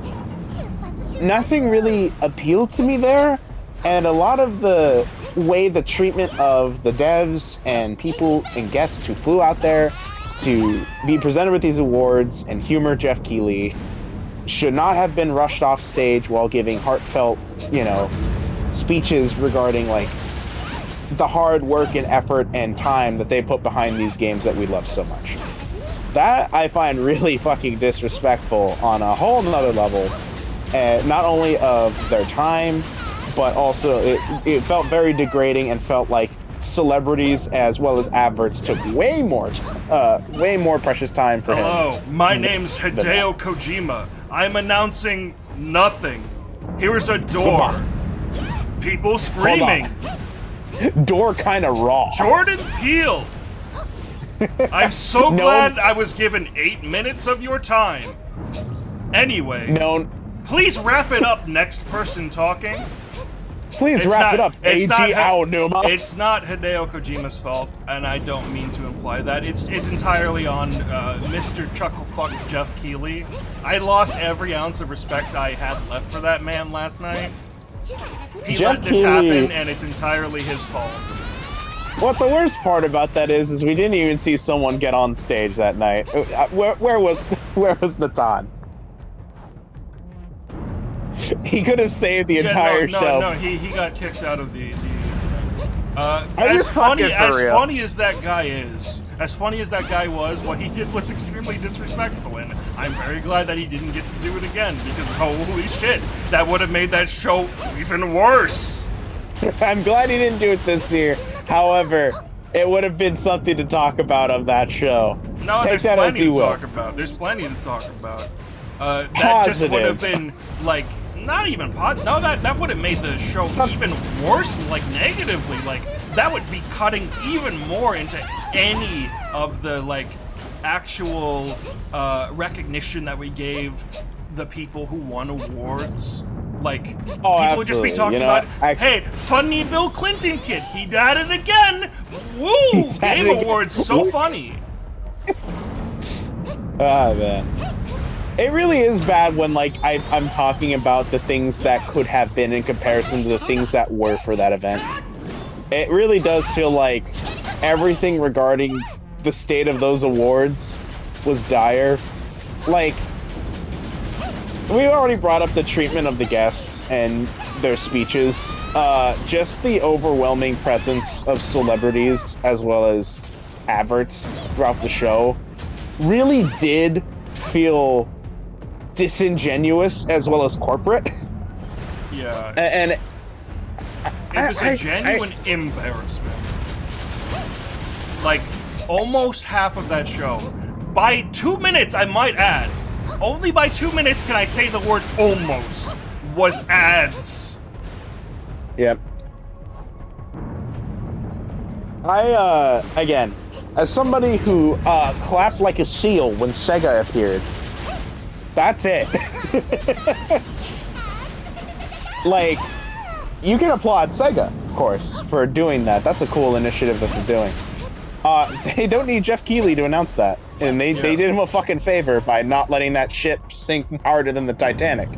Nothing really appealed to me there, and a lot of the way the treatment of the devs and people and guests who flew out there to be presented with these awards and humor Jeff Keighley should not have been rushed off stage while giving heartfelt, speeches regarding, like, the hard work and effort and time that they put behind these games that we love so much. That I find really fucking disrespectful on a whole nother level, not only of their time, but also it felt very degrading and felt like celebrities as well as adverts took way more precious time for him. Hello, my name's Hideo Kojima. I'm announcing nothing. Here's a door. People screaming. Door kind of raw. Jordan Peele. I'm so glad I was given 8 minutes of your time. Anyway, please wrap it up, next person talking. Please wrap it up, AG Aonuma. It's not Hideo Kojima's fault, and I don't mean to imply that. It's entirely on Mr. Chucklefuck Jeff Keighley. I lost every ounce of respect I had left for that man last night. He let this happen, and it's entirely his fault. What the worst part about that is we didn't even see someone get on stage that night. Where was Natan? He could have saved the entire show. No, he got kicked out of the as funny as that guy is, as funny as that guy was, what he did was extremely disrespectful, and I'm very glad that he didn't get to do it again, because holy shit, that would have made that show even worse. I'm glad he didn't do it this year. However, it would have been something to talk about of that show. No, Take that as you will. There's plenty to talk about. That just would have been, like, not even no, that would have made the show even worse, like, negatively. Like, that would be cutting even more into any of the, like, actual recognition that we gave the people who won awards. Like, people would just be talking about, hey, funny Bill Clinton kid, he did it again! Woo! Game Awards, so funny! Ah, man. It really is bad when, like, I'm talking about the things that could have been in comparison to the things that were for that event. It really does feel like everything regarding the state of those awards was dire. Like, we already brought up the treatment of the guests and their speeches. Just the overwhelming presence of celebrities as well as adverts throughout the show really did feel disingenuous as well as corporate. Yeah. And it was a genuine embarrassment. Like, almost half of that show, by 2 minutes, I might add, only by 2 minutes can I say the word almost, was ads. Yep. Again, as somebody who clapped like a seal when Sega appeared, that's it. Like, you can applaud Sega, of course, for doing that. That's a cool initiative that they're doing. They don't need Jeff Keighley to announce that. And they did him a fucking favor by not letting that ship sink harder than the Titanic. They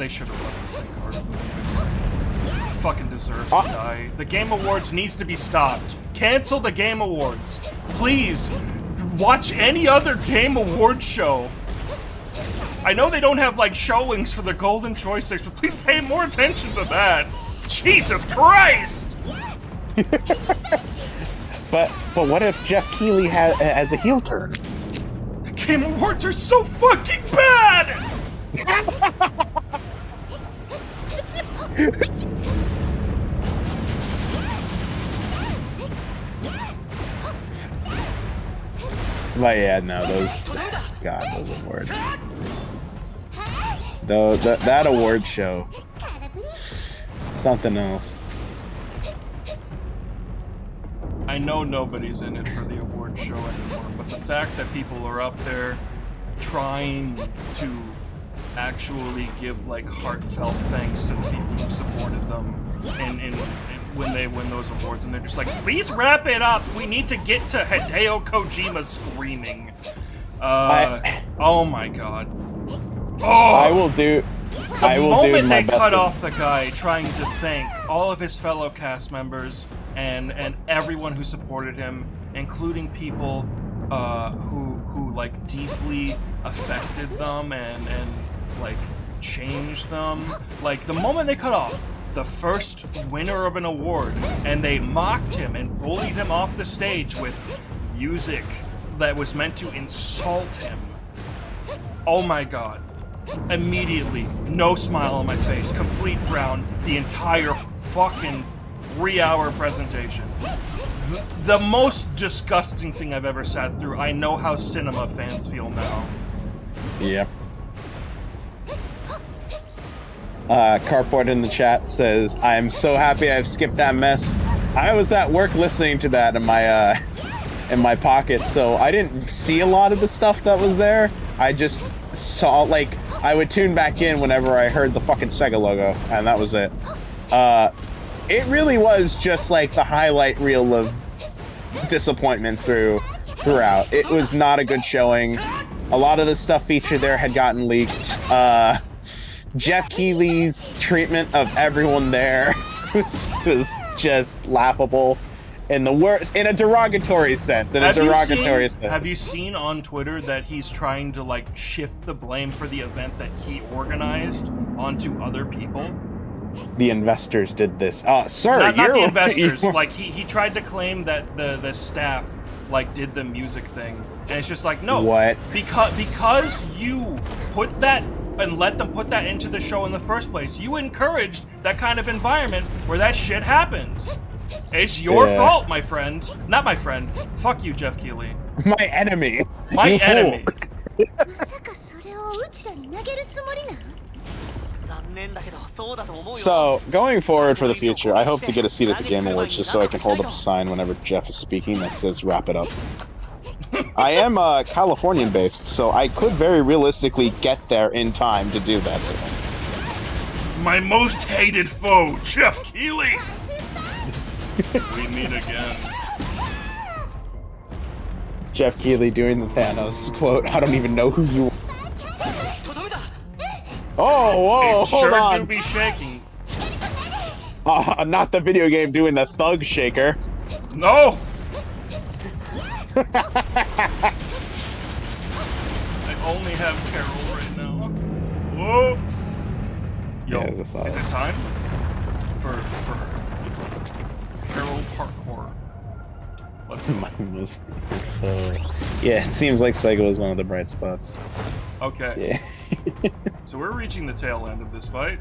should have let it sink harder than the Titanic. It fucking deserves to die. The Game Awards needs to be stopped. Cancel the Game Awards. Please, watch any other Game Award show. I know they don't have, like, showings for the Golden Joysticks, but please pay more attention to that. Jesus Christ! But what if Jeff Keighley has a heel turn? The Game Awards are so fucking bad! But yeah, no, those awards. Though that award show, something else. I know nobody's in it for the award show anymore, but the fact that people are up there trying to actually give, like, heartfelt thanks to the people who supported them and when they win those awards, and they're just like, please wrap it up, we need to get to Hideo Kojima screaming. Oh my god. Oh! I will do my The moment they best cut off the guy trying to thank all of his fellow cast members and everyone who supported him, including people who like deeply affected them and like changed them. Like, the moment they cut off the first winner of an award, and they mocked him and bullied him off the stage with music that was meant to insult him. Oh my god. Immediately, no smile on my face, complete frown, the entire fucking 3-hour presentation. The most disgusting thing I've ever sat through. I know how cinema fans feel now. Yep. Carport in the chat says, "I'm so happy I've skipped that mess. I was at work listening to that in my pocket, so I didn't see a lot of the stuff that was there. I just saw, like, I would tune back in whenever I heard the fucking Sega logo, and that was it. It really was just like the highlight reel of disappointment throughout. It was not a good showing. A lot of the stuff featured there had gotten leaked. Jeff Keighley's treatment of everyone there was just laughable in the worst, in a derogatory sense. Have you seen on Twitter that he's trying to like shift the blame for the event that he organized onto other people? The investors did this. Sir, not the investors. Like he tried to claim that the staff like did the music thing, and it's just like, no. What? Because you put that and let them put that into the show in the first place. You encouraged that kind of environment where that shit happens. It's your fault, my friend. Not my friend. Fuck you, Jeff Keighley. My enemy. My enemy. So, going forward for the future, I hope to get a seat at the Game Awards just so I can hold up a sign whenever Jeff is speaking that says, "Wrap it up." I am Californian-based, so I could very realistically get there in time to do that. My most hated foe, Jeff Keighley! We meet again. Jeff Keighley doing the Thanos quote, "I don't even know who you are." Oh, whoa, hold on. Sure do be shaking. Not the video game doing the thug shaker. No! I only have Carol right now. Whoa! Yo, yeah, is it time for Carol parkour? Let's go. Yeah, it seems like Sega was one of the bright spots. Okay. Yeah. So we're reaching the tail end of this fight.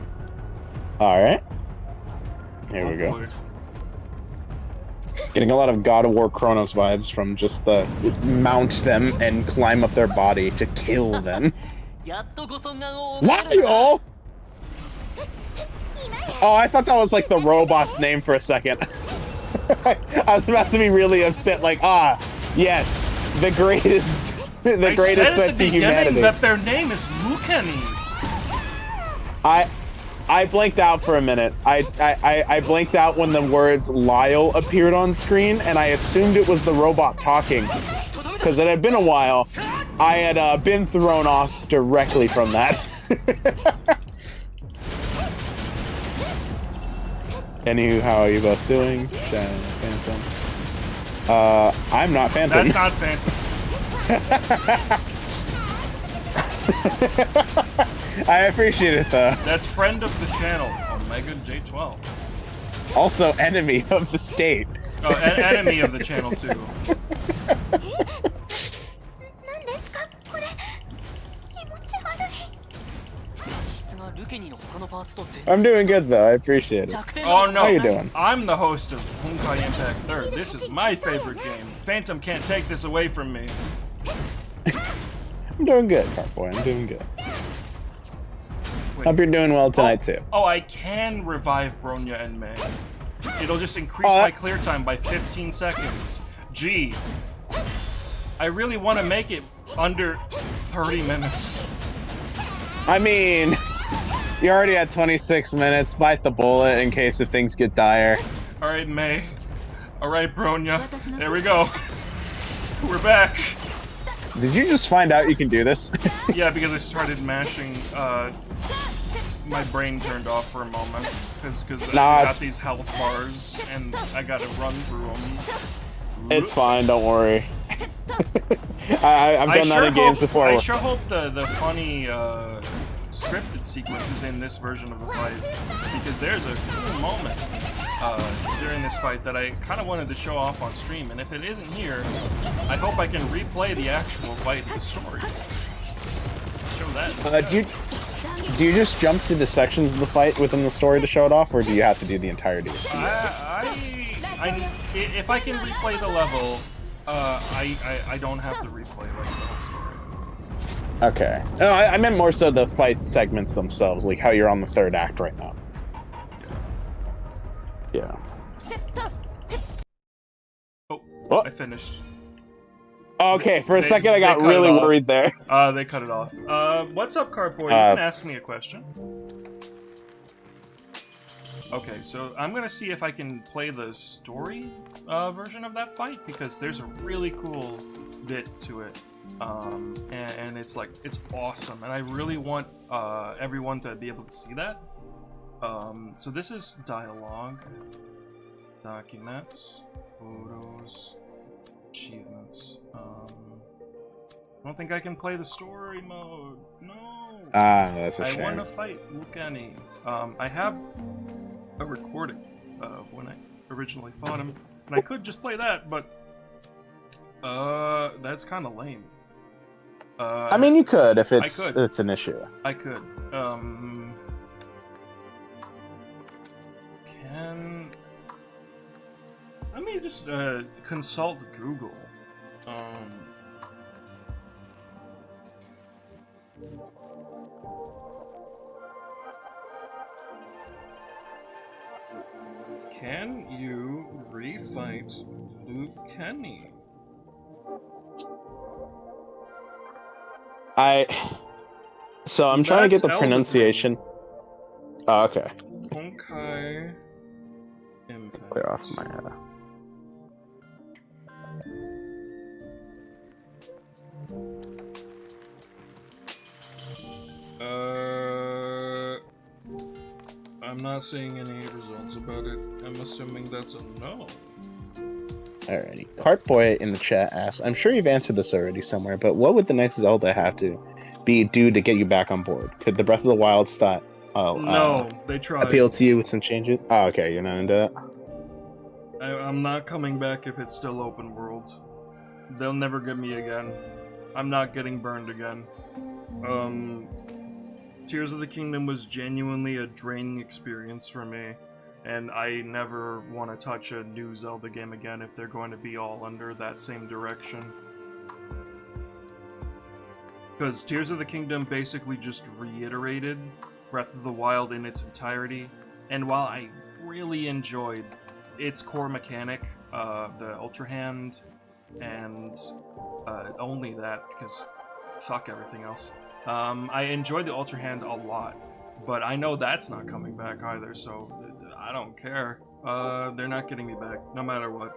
Alright. Here we go. Getting a lot of God of War Chronos vibes from just the mount them and climb up their body to kill them. Wario! Oh, I thought that was like the robot's name for a second. I was about to be really upset, like, yes, the greatest threat to humanity. That their name is Mukeni. I blanked out for a minute. I blanked out when the words Lyle appeared on screen, and I assumed it was the robot talking. Because it had been a while. I had been thrown off directly from that. Anywho, how are you both doing? Phantom. I'm not Phantom. That's not Phantom. I appreciate it though. That's friend of the channel, Omega J12. Also enemy of the state. Oh, enemy of the channel too. I'm doing good though, I appreciate it. Oh no, how you doing? I'm the host of Honkai Impact 3rd. This is my favorite game. Phantom can't take this away from me. I'm doing good, Cartboy, I'm doing good. Wait. Hope you're doing well tonight too. Oh, I can revive Bronya and May. It'll just increase my clear time by 15 seconds. Gee. I really want to make it under 30 minutes. I mean, you're already at 26 minutes. Bite the bullet in case if things get dire. Alright, May. Alright, Bronya. There we go. We're back. Did you just find out you can do this? Yeah, because I started mashing, my brain turned off for a moment. Because I got these health bars, and I gotta run through them. It's fine, don't worry. I've done that in games before. I sure hope the funny, scripted sequences in this version of the fight, because there's a cool moment during this fight that I kind of wanted to show off on stream, and if it isn't here, I hope I can replay the actual fight of the story. Show that. Do you just jump to the sections of the fight within the story to show it off, or do you have to do the entirety? If I can replay the level, I don't have to replay like the whole story. Okay. No, I meant more so the fight segments themselves, like how you're on the third act right now. Yeah. Oh, I finished. Okay, for a second I got really worried there. They cut it off. What's up, Cartboy? You can ask me a question. Okay, so I'm gonna see if I can play the story version of that fight, because there's a really cool bit to it. And it's like, it's awesome, and I really want everyone to be able to see that. So this is dialogue, documents, photos, achievements. I don't think I can play the story mode. No. That's a shame. I want to fight Lucani. I have a recording of when I originally fought him, and I could just play that, but that's kind of lame. I mean, you could if it's an issue. I could. Let me just consult Google. Can you refight Lucani? So I'm trying to get the pronunciation. Oh, okay. Honkai Impact. Clear off my head. I'm not seeing any results about it. I'm assuming that's a no. Alrighty. Cartboy in the chat asks, I'm sure you've answered this already somewhere, but what would the next Zelda have to do to get you back on board? Could the Breath of the Wild style no, they tried. appeal to you with some changes? Oh, okay, you're not into it? I'm not coming back if it's still open world. They'll never get me again. I'm not getting burned again. Tears of the Kingdom was genuinely a draining experience for me, and I never want to touch a new Zelda game again if they're going to be all under that same direction. Because Tears of the Kingdom basically just reiterated Breath of the Wild in its entirety, and while I really enjoyed its core mechanic, the Ultra Hand, and only that, because fuck everything else. I enjoyed the Ultra Hand a lot, but I know that's not coming back either, so I don't care. They're not getting me back, no matter what.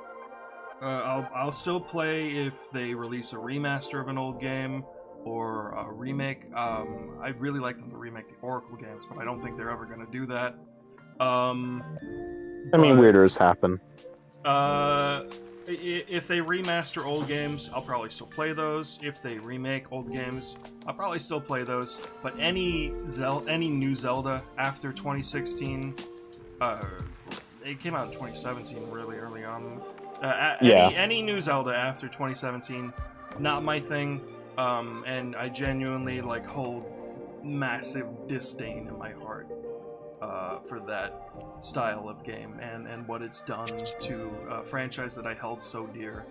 I'll still play if they release a remaster of an old game, or a remake. I'd really like them to remake the Oracle games, but I don't think they're ever going to do that. I mean, weirders happen. If they remaster old games, I'll probably still play those. If they remake old games, I'll probably still play those. But any new Zelda after 2016, it came out in 2017, really early on. Any new Zelda after 2017, not my thing. And I genuinely hold massive disdain in my heart for that style of game and what it's done to a franchise that I held so dear.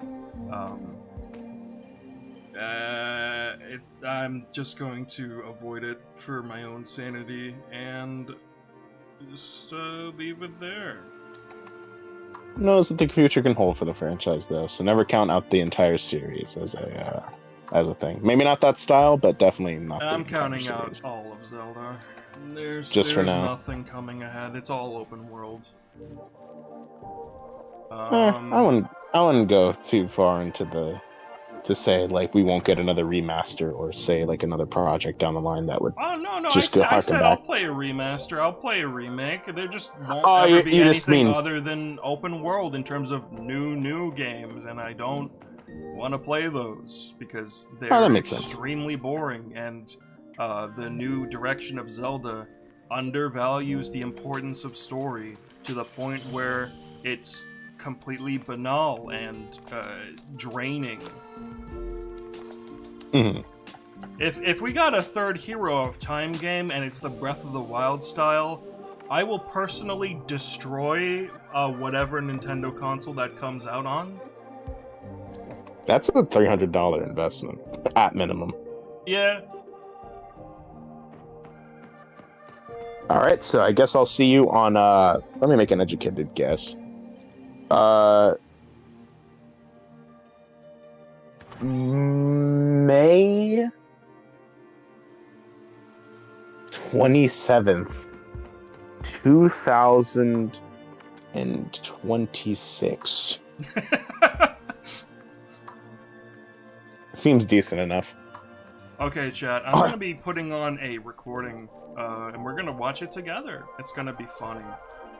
I'm just going to avoid it for my own sanity and just leave it there. Who knows what the future can hold for the franchise, though, so never count out the entire series as a thing. Maybe not that style, but definitely not. I'm counting out all of Zelda. There's for now. Nothing coming ahead. It's all open world. I wouldn't go too far into to say we won't get another remaster or say another project down the line that would. Oh no! Just I said back. I'll play a remaster. I'll play a remake. There just won't ever be anything other than open world in terms of new games, and I don't want to play those because they're extremely boring, and the new direction of Zelda undervalues the importance of story to the point where it's completely banal and draining. Mhm. If we got a third Hero of Time game and it's the Breath of the Wild style, I will personally destroy whatever Nintendo console that comes out on. That's a $300 investment at minimum. Yeah. All right, so I guess I'll see you on. Let me make an educated guess. May 27th, 2026. Seems decent enough. Okay, chat. I'm gonna be putting on a recording, and we're gonna watch it together. It's gonna be funny.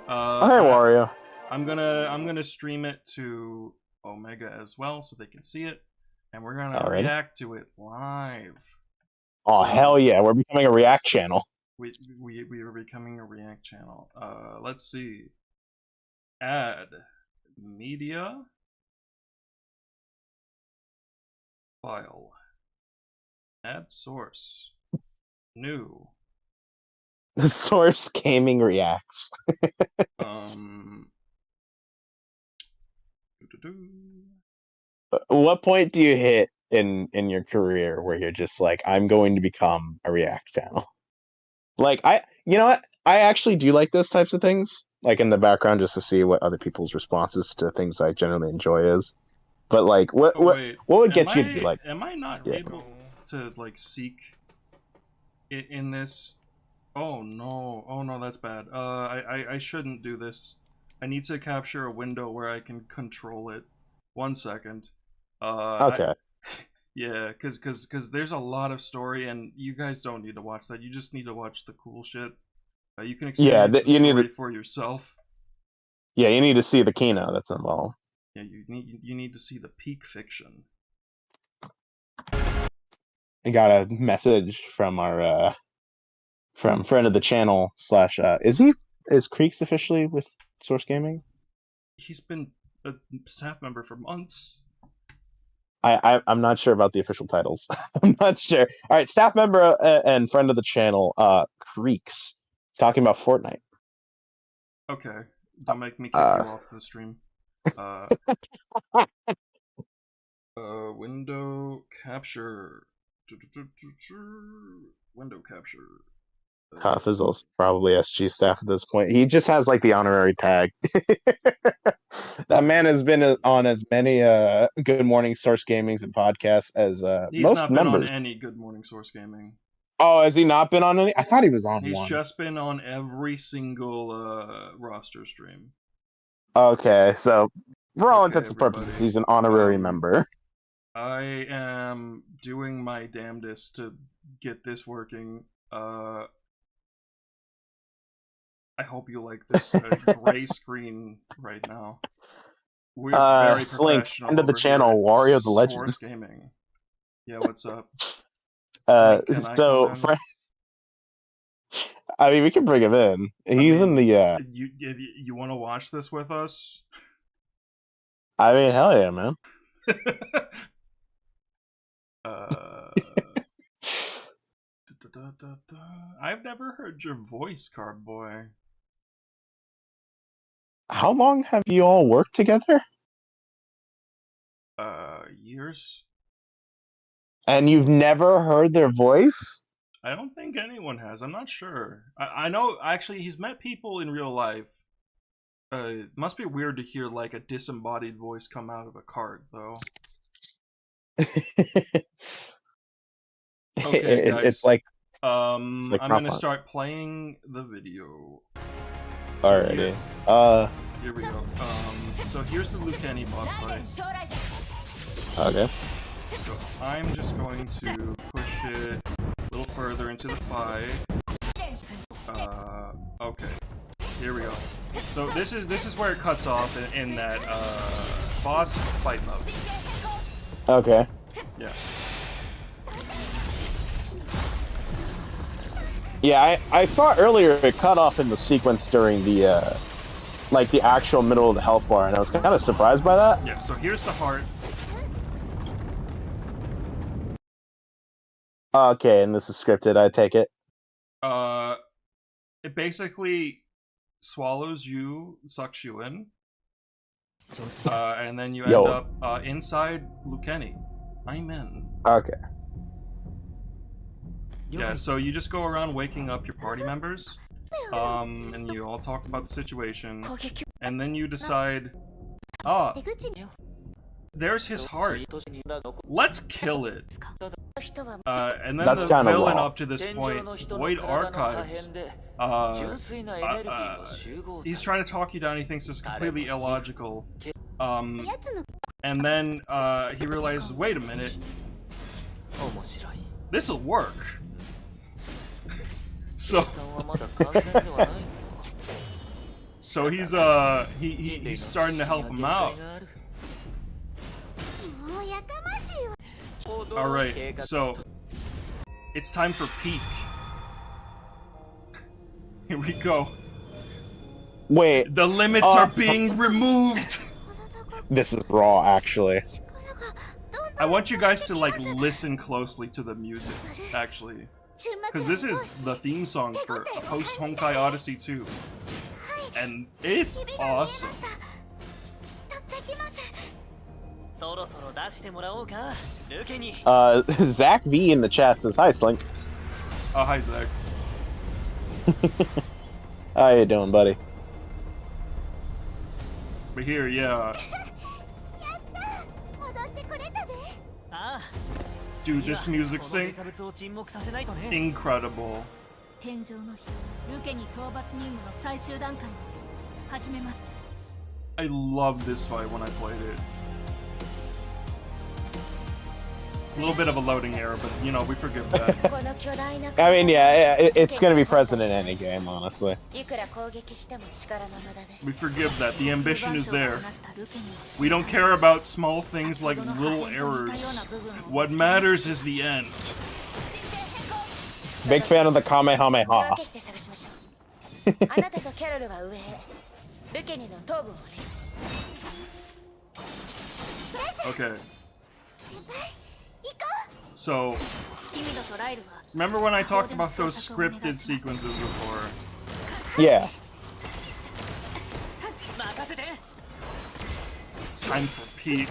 Hey, Wario. I'm gonna stream it to Omega as well, so they can see it, and we're gonna react to it live. Oh, so, hell yeah! We're becoming a React channel. We are becoming a React channel. Let's see. Add media file. Add source. New. The source gaming reacts. What point do you hit in your career where you're just like, I'm going to become a React channel? Like, you know what? I actually do like those types of things, like in the background, just to see what other people's responses to things I generally enjoy is. But like, what would get you to be like? Am I not able to like seek it in this? Oh no, that's bad. I shouldn't do this. I need to capture a window where I can control it. 1 second. Okay. Yeah, because there's a lot of story, and you guys don't need to watch that. You just need to watch the cool shit. You can experience the story for yourself. Yeah, you need to see the keynote that's involved. Yeah, you need to see the peak fiction. I got a message from our from friend of the channel / is Creeks officially with Source Gaming? He's been a staff member for months. I'm not sure about the official titles. I'm not sure. All right, staff member and friend of the channel, Creeks, talking about Fortnite. Okay, don't make me kick you off the stream. Window capture. Window capture. Fizzle's probably SG staff at this point. He just has like the honorary tag. That man has been on as many Good Morning Source Gamings and podcasts as He's most not been members. on any Good Morning Source Gaming. Oh, has he not been on any? I thought he was on one. He's just been on every single roster stream. Okay, so for all intents and purposes, he's an honorary member. I am doing my damnedest to get this working. I hope you like this gray screen right now. We're very Slink, professional. end of the channel, Wario the Legend. Source Gaming. Yeah, what's up? So, I mean, we can bring him in. He's in the. You want to watch this with us? I mean, hell yeah, man. I've never heard your voice, Cardboy. How long have you all worked together? Years. And you've never heard their voice? I don't think anyone has. I'm not sure. I know, actually, he's met people in real life. It must be weird to hear, like, a disembodied voice come out of a card, though. Okay, guys. It's like... I'm gonna start playing the video. Alrighty. Here we go. So here's the Lucani boss fight. Okay. So I'm just going to push it a little further into the fight. Okay. Here we go. So this is where it cuts off in that boss fight mode. Okay. Yeah. Yeah, I saw earlier it cut off in the sequence during the like the actual middle of the health bar, and I was kind of surprised by that. Yeah, so here's the heart. Okay, and this is scripted, I take it. It basically swallows you, sucks you in, and then you end up inside Luceni. I'm in. Okay. Yeah, so you just go around waking up your party members, and you all talk about the situation, and then you decide, there's his heart. Let's kill it. And then That's the kinda villain raw. up to this point, Void Archives, he's trying to talk you down. He thinks it's completely illogical. And then he realizes, wait a minute, this'll work. So he's starting to help him out. Alright, so it's time for peak. Here we go. Wait, The limits are being removed. this is raw, actually. I want you guys to like listen closely to the music, actually, because this is the theme song for a post Honkai Odyssey 2, and it's awesome. Zach V in the chat says, "Hi, Slink." Oh, hi, Zach. How you doing, buddy? But here, yeah. Dude, this music sync, incredible. I love this fight when I played it. A little bit of a loading error, but you know, we forgive that. I mean, yeah, it's gonna be present in any game, honestly. We forgive that. The ambition is there. We don't care about small things like little errors. What matters is the end. Big fan of the Kamehameha. Okay. So, remember when I talked about those scripted sequences before? Yeah. It's time for peak.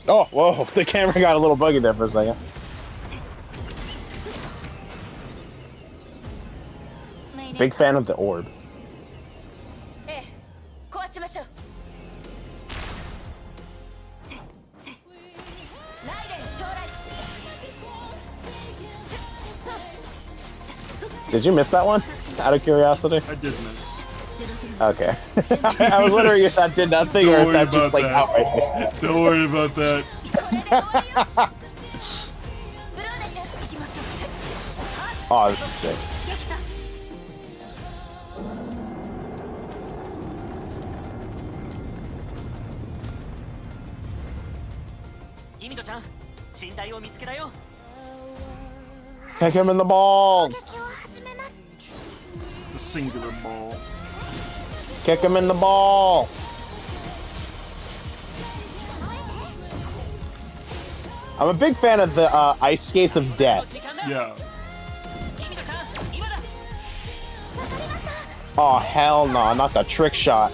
Oh, whoa! The camera got a little buggy there for a second. Big fan of the orb. Did you miss that one? Out of curiosity? I did miss. Okay. I was wondering if that did nothing or if that's just like outright. Don't worry about that. Oh, this is sick. Kick him in the balls! The singular ball. Kick him in the ball! I'm a big fan of the ice skates of death. Yeah. Oh, hell no, not the trick shot.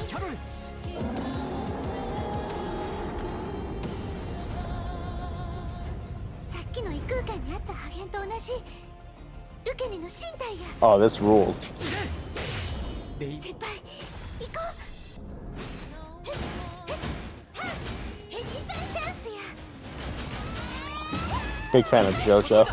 Oh, this rules. Big fan of JoJo.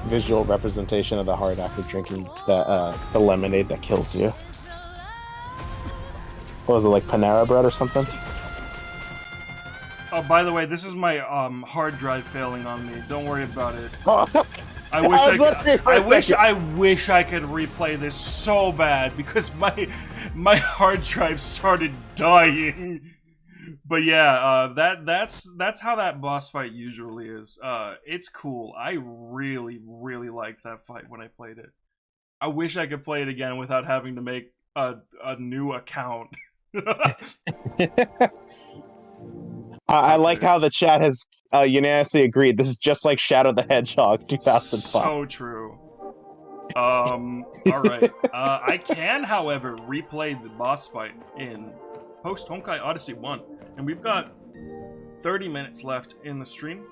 Visual representation of the heart after drinking the lemonade that kills you. what was it, like Panera Bread or something? Oh, by the way, this is my hard drive failing on me. Don't worry about it. Oh, I wish I could replay this so bad because my hard drive started dying. But yeah, that's how that boss fight usually is. It's cool. I really liked that fight when I played it. I wish I could play it again without having to make a new account. I like how the chat has unanimously agreed. This is just like Shadow the Hedgehog 2005. So true. Alright. I can, however, replay the boss fight in post Honkai Odyssey 1. And we've got 30 minutes left in the stream.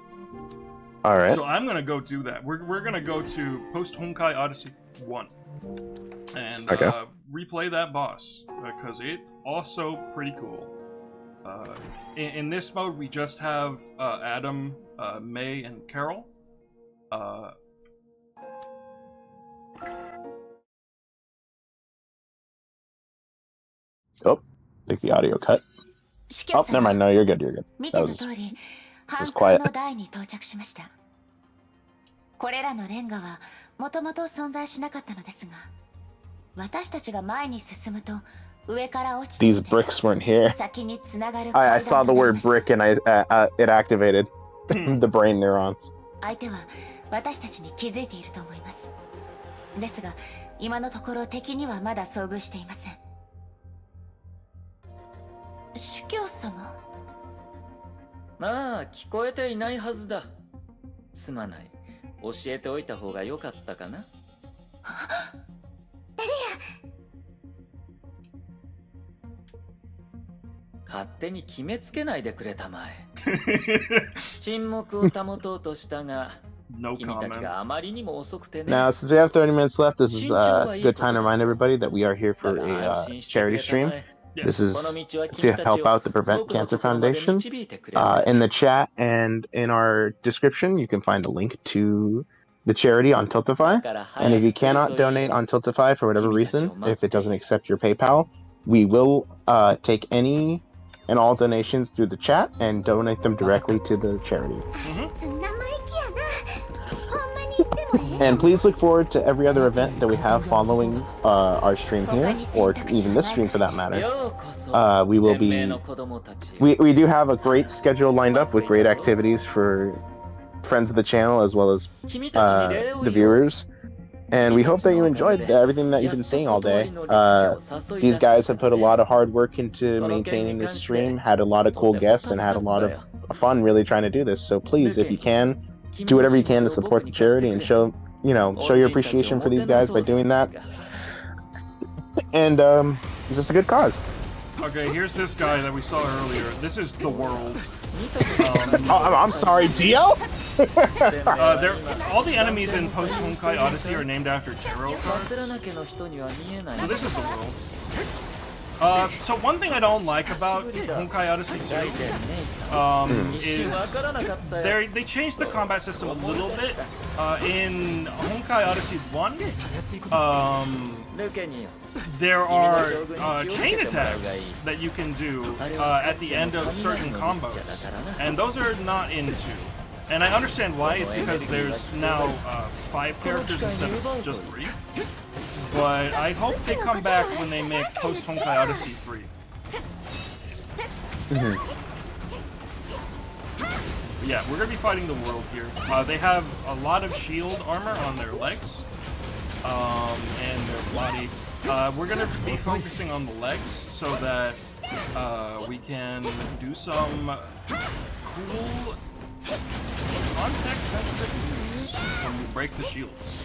Alright. So I'm going to go do that. We're going to go to post Honkai Odyssey 1. And replay that boss. Because it's also pretty cool. In this mode, we just have Adam, May, and Carol. Oh, like the audio cut. Oh, never mind. No, you're good. You're good. That was just quiet. これらのレンガはもともと存在しなかったのですが、私たちが前に進むと。These bricks weren't here. I saw the word brick and it activated the brain neurons. 相手は私たちに気づいていると思います。ですが、今のところ敵にはまだ遭遇していません。主教様。まあ、聞こえていないはずだ。すまない。教えておいた方が良かったかな。勝手に決めつけないでくれたまえ。沈黙を保とうとしたが、君たちがあまりにも遅くてね。Now, since we have 30 minutes left, this is a good time to remind everybody that we are here for a charity stream. This is to help out the Prevent Cancer Foundation. In the chat and in our description, you can find a link to the charity on Tiltify. And if you cannot donate on Tiltify for whatever reason, if it doesn't accept your PayPal, we will take any and all donations through the chat and donate them directly to the charity. And please look forward to every other event that we have following our stream here, or even this stream for that matter. We will be... We do have a great schedule lined up with great activities for friends of the channel as well as the viewers. And we hope that you enjoyed everything that you've been seeing all day. These guys have put a lot of hard work into maintaining this stream, had a lot of cool guests, and had a lot of fun really trying to do this. So please, if you can, do whatever you can to support the charity and show your appreciation for these guys by doing that. And it's just a good cause. Okay, here's this guy that we saw earlier. This is the world. I'm sorry, Dio? All the enemies in Post Honkai Odyssey are named after tarot cards. So this is the world. So one thing I don't like about Honkai Odyssey 2 is they changed the combat system a little bit. In Honkai Odyssey 1, there are chain attacks that you can do at the end of certain combos, and those are not in 2. And I understand why. It's because there's now 5 characters instead of just 3. But I hope they come back when they make Post Honkai Odyssey 3. Yeah, we're gonna be fighting the world here. They have a lot of shield armor on their legs and their body. We're gonna be focusing on the legs so that we can do some cool context-sensitive moves when we break the shields.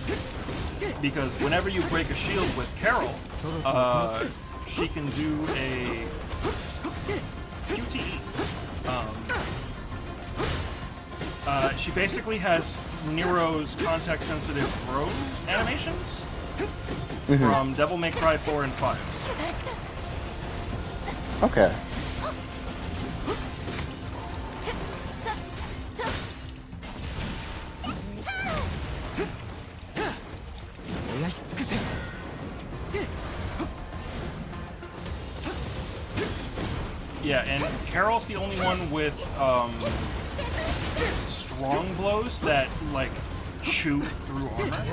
Because whenever you break a shield with Carol, she can do a QTE. She basically has Nero's context-sensitive throw animations from Devil May Cry 4 and 5. Okay. Yeah, and Carol's the only one with strong blows that like chew through armor.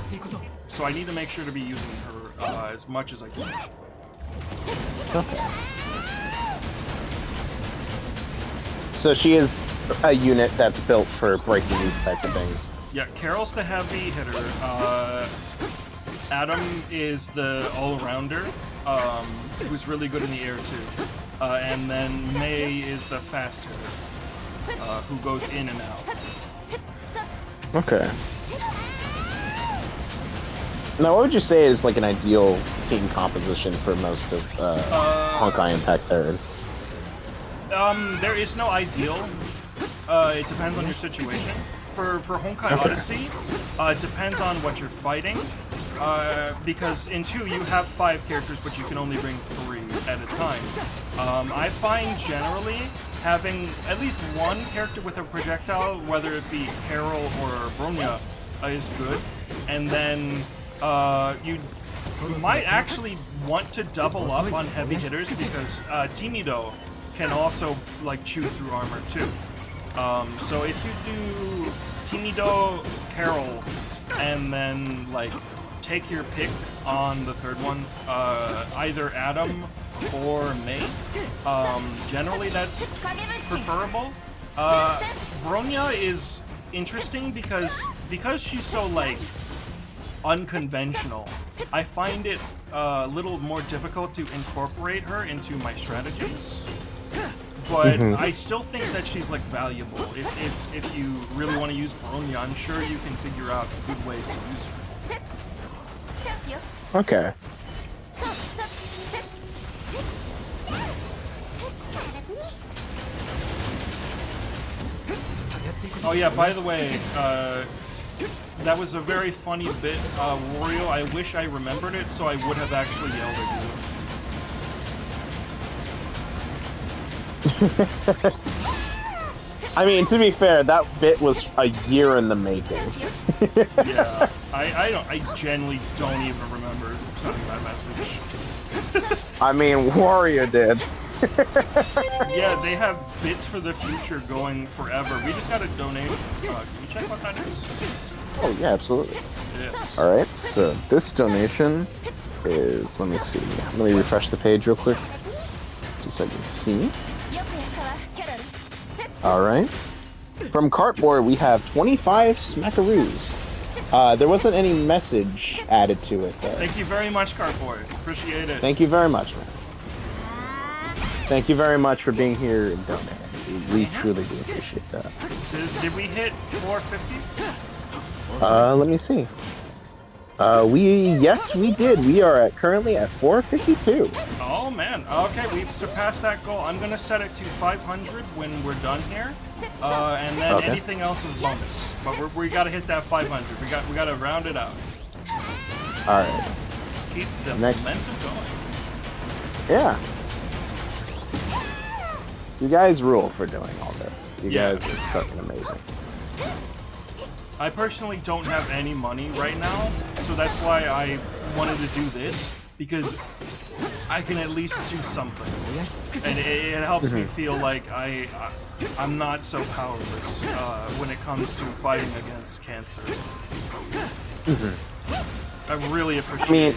So I need to make sure to be using her as much as I can. Okay. So she is a unit that's built for breaking these types of things. Yeah, Carol's the heavy hitter. Adam is the all-rounder, who's really good in the air too. And then May is the fast hitter, who goes in and out. Okay. Now, what would you say is like an ideal team composition for most of Honkai Impact Terran? There is no ideal. It depends on your situation. For Honkai Odyssey, it depends on what you're fighting. Because in 2 you have 5 characters, but you can only bring 3 at a time. I find generally having at least one character with a projectile, whether it be Carol or Bronya, is good. And then you might actually want to double up on heavy hitters because Timido can also like chew through armor too. So if you do Timido, Carol, and then like take your pick on the third one, either Adam or May. Generally that's preferable. Bronya is interesting because she's so like unconventional. I find it a little more difficult to incorporate her into my strategies. But I still think that she's like valuable. If you really want to use Bronya, I'm sure you can figure out good ways to use her. Okay. Oh yeah, by the way, that was a very funny bit, Wario. I wish I remembered it, so I would have actually yelled at you. I mean, to be fair, that bit was a year in the making. Yeah, I genuinely don't even remember sending that message. I mean, Wario did. Yeah, they have bits for the future going forever. We just got a donation. Can we check what that is? Oh yeah, absolutely. Yes. All right, so this donation is. Let me see. Let me refresh the page real quick, just so I can see. All right. From Cartboard, we have 25 smackaroos. There wasn't any message added to it, though. Thank you very much, Cartboy. Appreciate it. Thank you very much, man. Thank you very much for being here and donating. We truly do appreciate that. Did we hit 450? Let me see. Yes, we did. We are currently at 452. Oh man. Okay, we've surpassed that goal. I'm gonna set it to 500 when we're done here, and then anything else is bonus. But we gotta hit that 500. We gotta round it out. All right. Keep the momentum going. Yeah. You guys rule for doing all this. You guys are fucking amazing. I personally don't have any money right now, so that's why I wanted to do this, because I can at least do something. And it helps me feel like I'm not so powerless when it comes to fighting against cancer. I really appreciate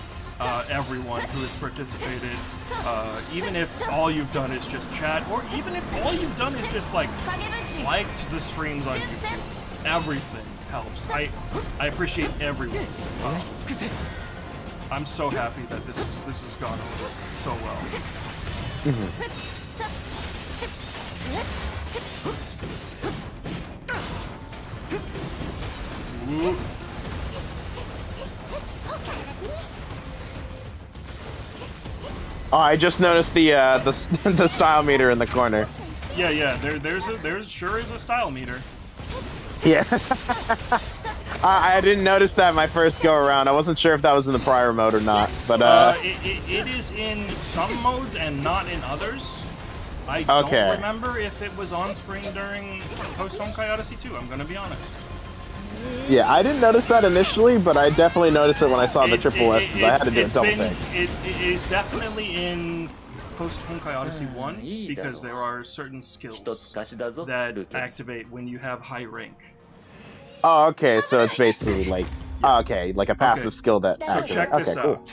everyone who has participated, even if all you've done is just chat, or even if all you've done is just like liked the streams on YouTube. Everything helps. I appreciate everyone. I'm so happy that this has gone over so well. Ooh. Oh, I just noticed the style meter in the corner. Yeah. There sure is a style meter. Yeah. I didn't notice that my first go around. I wasn't sure if that was in the prior mode or not, but it is in some modes and not in others. I don't remember if it was on screen during post Honkai Odyssey 2. I'm gonna be honest. Yeah, I didn't notice that initially, but I definitely noticed it when I saw the triple S because I had to do a double take. It is definitely in post Honkai Odyssey 1 because there are certain skills that activate when you have high rank. Oh, okay, so it's basically like, okay, like a passive skill that So check this okay, cool. out.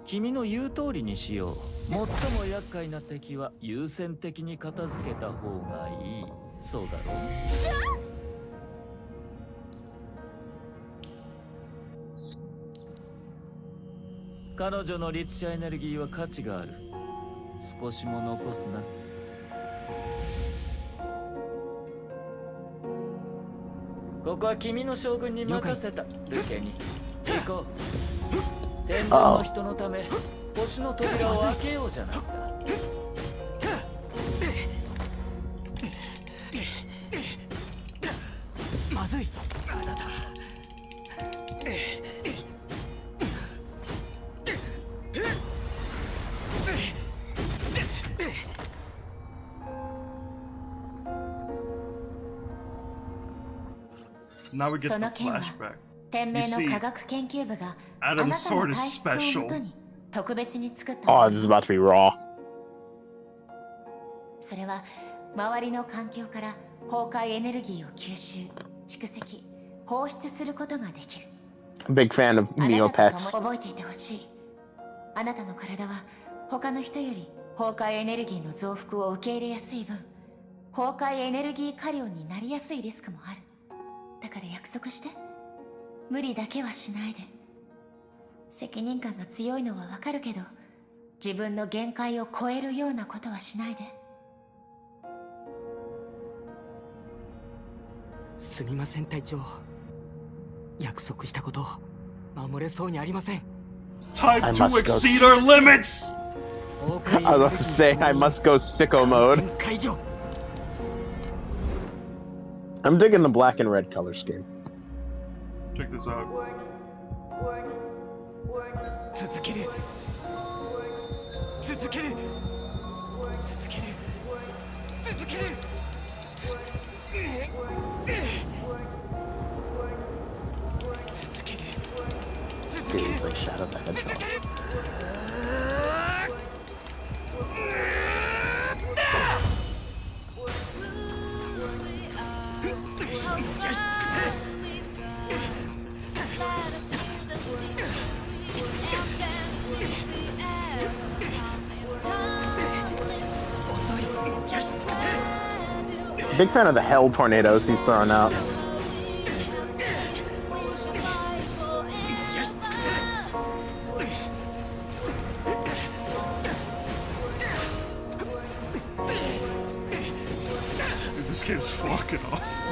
君の言う通りにしよう。最も厄介な敵は優先的に片付けた方がいい。そうだろう。彼女の律者エネルギーは価値がある。少しも残すな。ここは君の将軍に任せた。ルケに行こう。天井の人のため星の扉を開けようじゃないか。まずい。Now we get the flashback. You see, Adam's sword is special. Oh, this is about to be raw. それは周りの環境から崩壊エネルギーを吸収、蓄積、放出することができる。Big fan of Neopets. 覚えていてほしい。あなたの体は他の人より崩壊エネルギーの増幅を受け入れやすい分、崩壊エネルギー過量になりやすいリスクもある。だから約束して。無理だけはしないで。責任感が強いのはわかるけど、自分の限界を超えるようなことはしないで。すみません隊長。約束したこと守れそうにありません。Time to exceed our limits. I was about to say I must go sicko mode. I'm digging the black and red color scheme. Check this out. Dude, he's like Shadow the Hedgehog. Big fan of the hell tornadoes he's throwing out. Dude, this game's fucking awesome.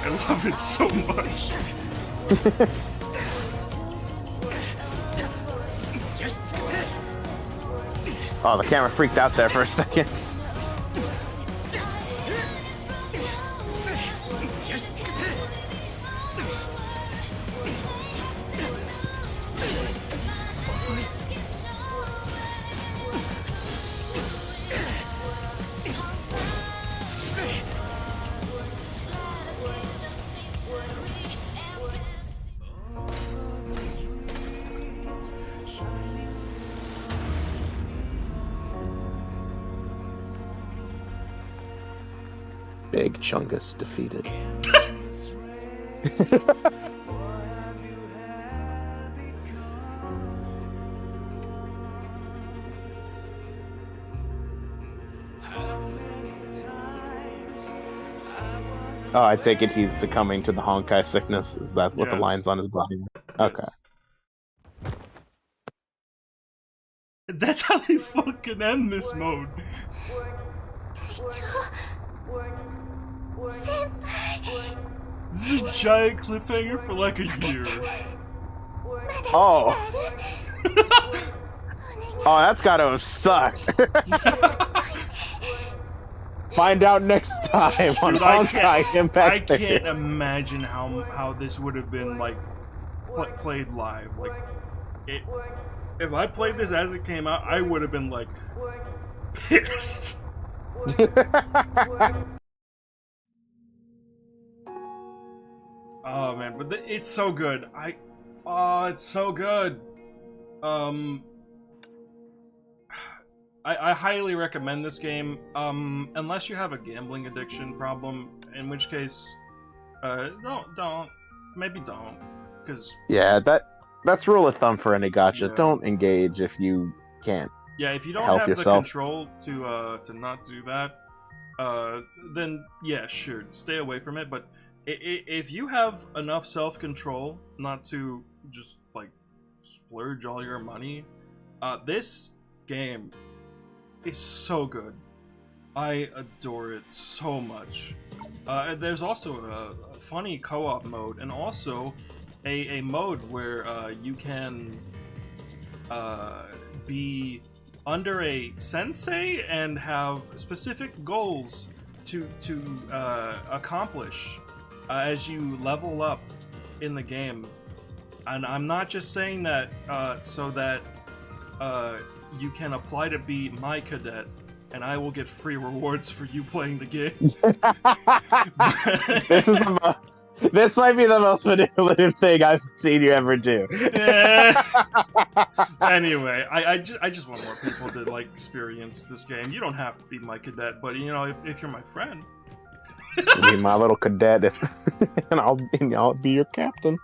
I love it so much. Oh, the camera freaked out there for a second. Big Chungus defeated. Oh, I take it he's succumbing to the Honkai sickness. Is that what the lines on his body? Okay. That's how they fucking end this mode. This is a giant cliffhanger for like a year. Oh. Oh, that's gotta have sucked. Find out next time on Honkai Impact. I can't imagine how this would have been like played live. Like, if I played this as it came out, I would have been like pissed. Oh man, but it's so good. Oh, it's so good. I highly recommend this game, unless you have a gambling addiction problem, in which case, maybe don't, because... Yeah, that's rule of thumb for any gacha. Yeah. Don't engage if you can't. Yeah, if you don't help have yourself. the control to not do that, then yeah, sure, stay away from it, but if you have enough self-control not to just, like, splurge all your money, this game is so good. I adore it so much. There's also a funny co-op mode, and also a mode where you can be under a sensei and have specific goals to accomplish as you level up in the game. And I'm not just saying that so that you can apply to be my cadet, and I will get free rewards for you playing the game. This might be the most manipulative thing I've seen you ever do. Anyway, I just want more people to, like, experience this game. You don't have to be my cadet, but, you know, if you're my friend. Be my little cadet, and I'll be your captain.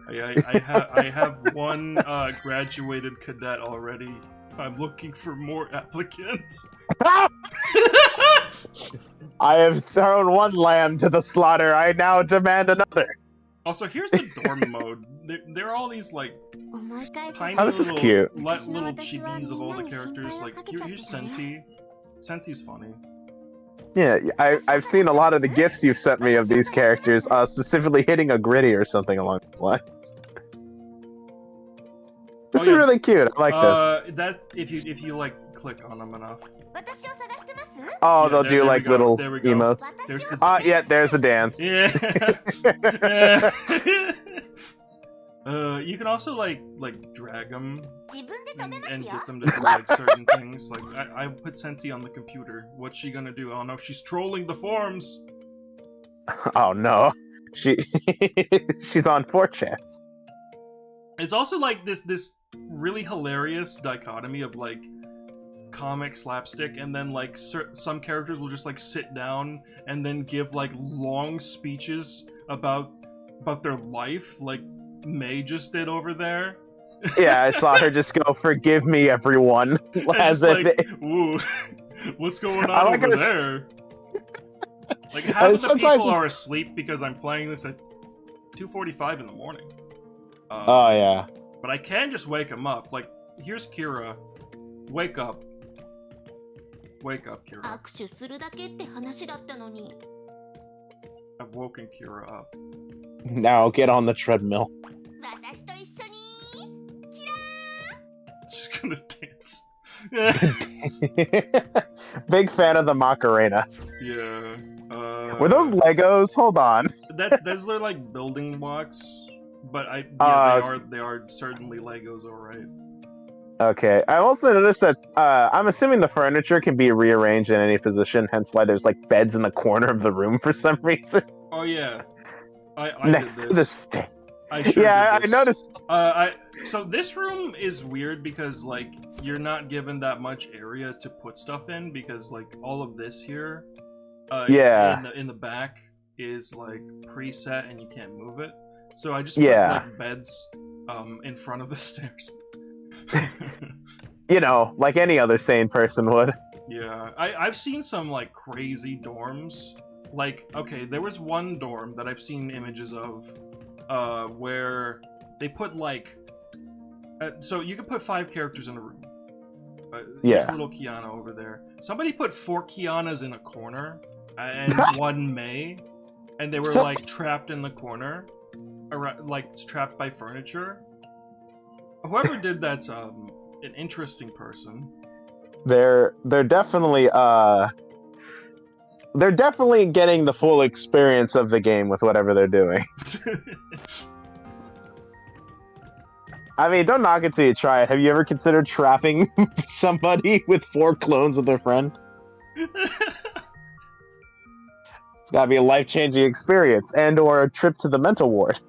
I have one graduated cadet already. I'm looking for more applicants. I have thrown one lamb to the slaughter. I now demand another. Also, here's the dorm mode. There are all these, like, tiny Oh, this is little, cute. little chibis of all the characters. Like, here's Senti. Senti's funny. Yeah, I've seen a lot of the gifs you've sent me of these characters, specifically hitting a gritty or something along those lines. This is really cute. I like this. That if you like click on them enough. Oh, Yeah, they'll do like little There we go. emotes. There's the Yeah, there's the dance. Yeah. You can also like drag them and get them to do like certain things. Like I put Senti on the computer. What's she gonna do? Oh no, she's trolling the forums. Oh no, she's on 4chan. It's also like this really hilarious dichotomy of like comic slapstick, and then like some characters will just like sit down and then give like long speeches about their life, like May just did over there. Yeah, I saw her just go, "Forgive me, everyone," as if like, ooh, what's going on like over her... there? Like half of the people it's... are asleep because I'm playing this at 2:45 in the morning. Oh yeah. But I can just wake him up. Like, here's Kira. Wake up. Wake up, Kira. I've woken Kira up. Now get on the treadmill. She's gonna dance. Big fan of the Macarena. Yeah. Were those Legos? Hold on. Those are like building blocks, but they are certainly Legos, alright. Okay. I also noticed that I'm assuming the furniture can be rearranged in any position, hence why there's like beds in the corner of the room for some reason. Oh yeah. I next did to the this. stage. I noticed. So this room is weird because like you're not given that much area to put stuff in, because like all of this here, in the back is like preset and you can't move it. So I just put like beds in front of the stairs. You know, like any other sane person would. Yeah, I've seen some like crazy dorms. Like, okay, there was one dorm that I've seen images of, where they put like, so you could put 5 characters in a room. There's little Kiana over there. Somebody put 4 Kianas in a corner, and 1 May, and they were like trapped in the corner, like trapped by furniture. Whoever did that's an interesting person. They're definitely getting the full experience of the game with whatever they're doing. I mean, don't knock it till you try it. Have you ever considered trapping somebody with 4 clones of their friend? It's gotta be a life-changing experience, and or a trip to the mental ward.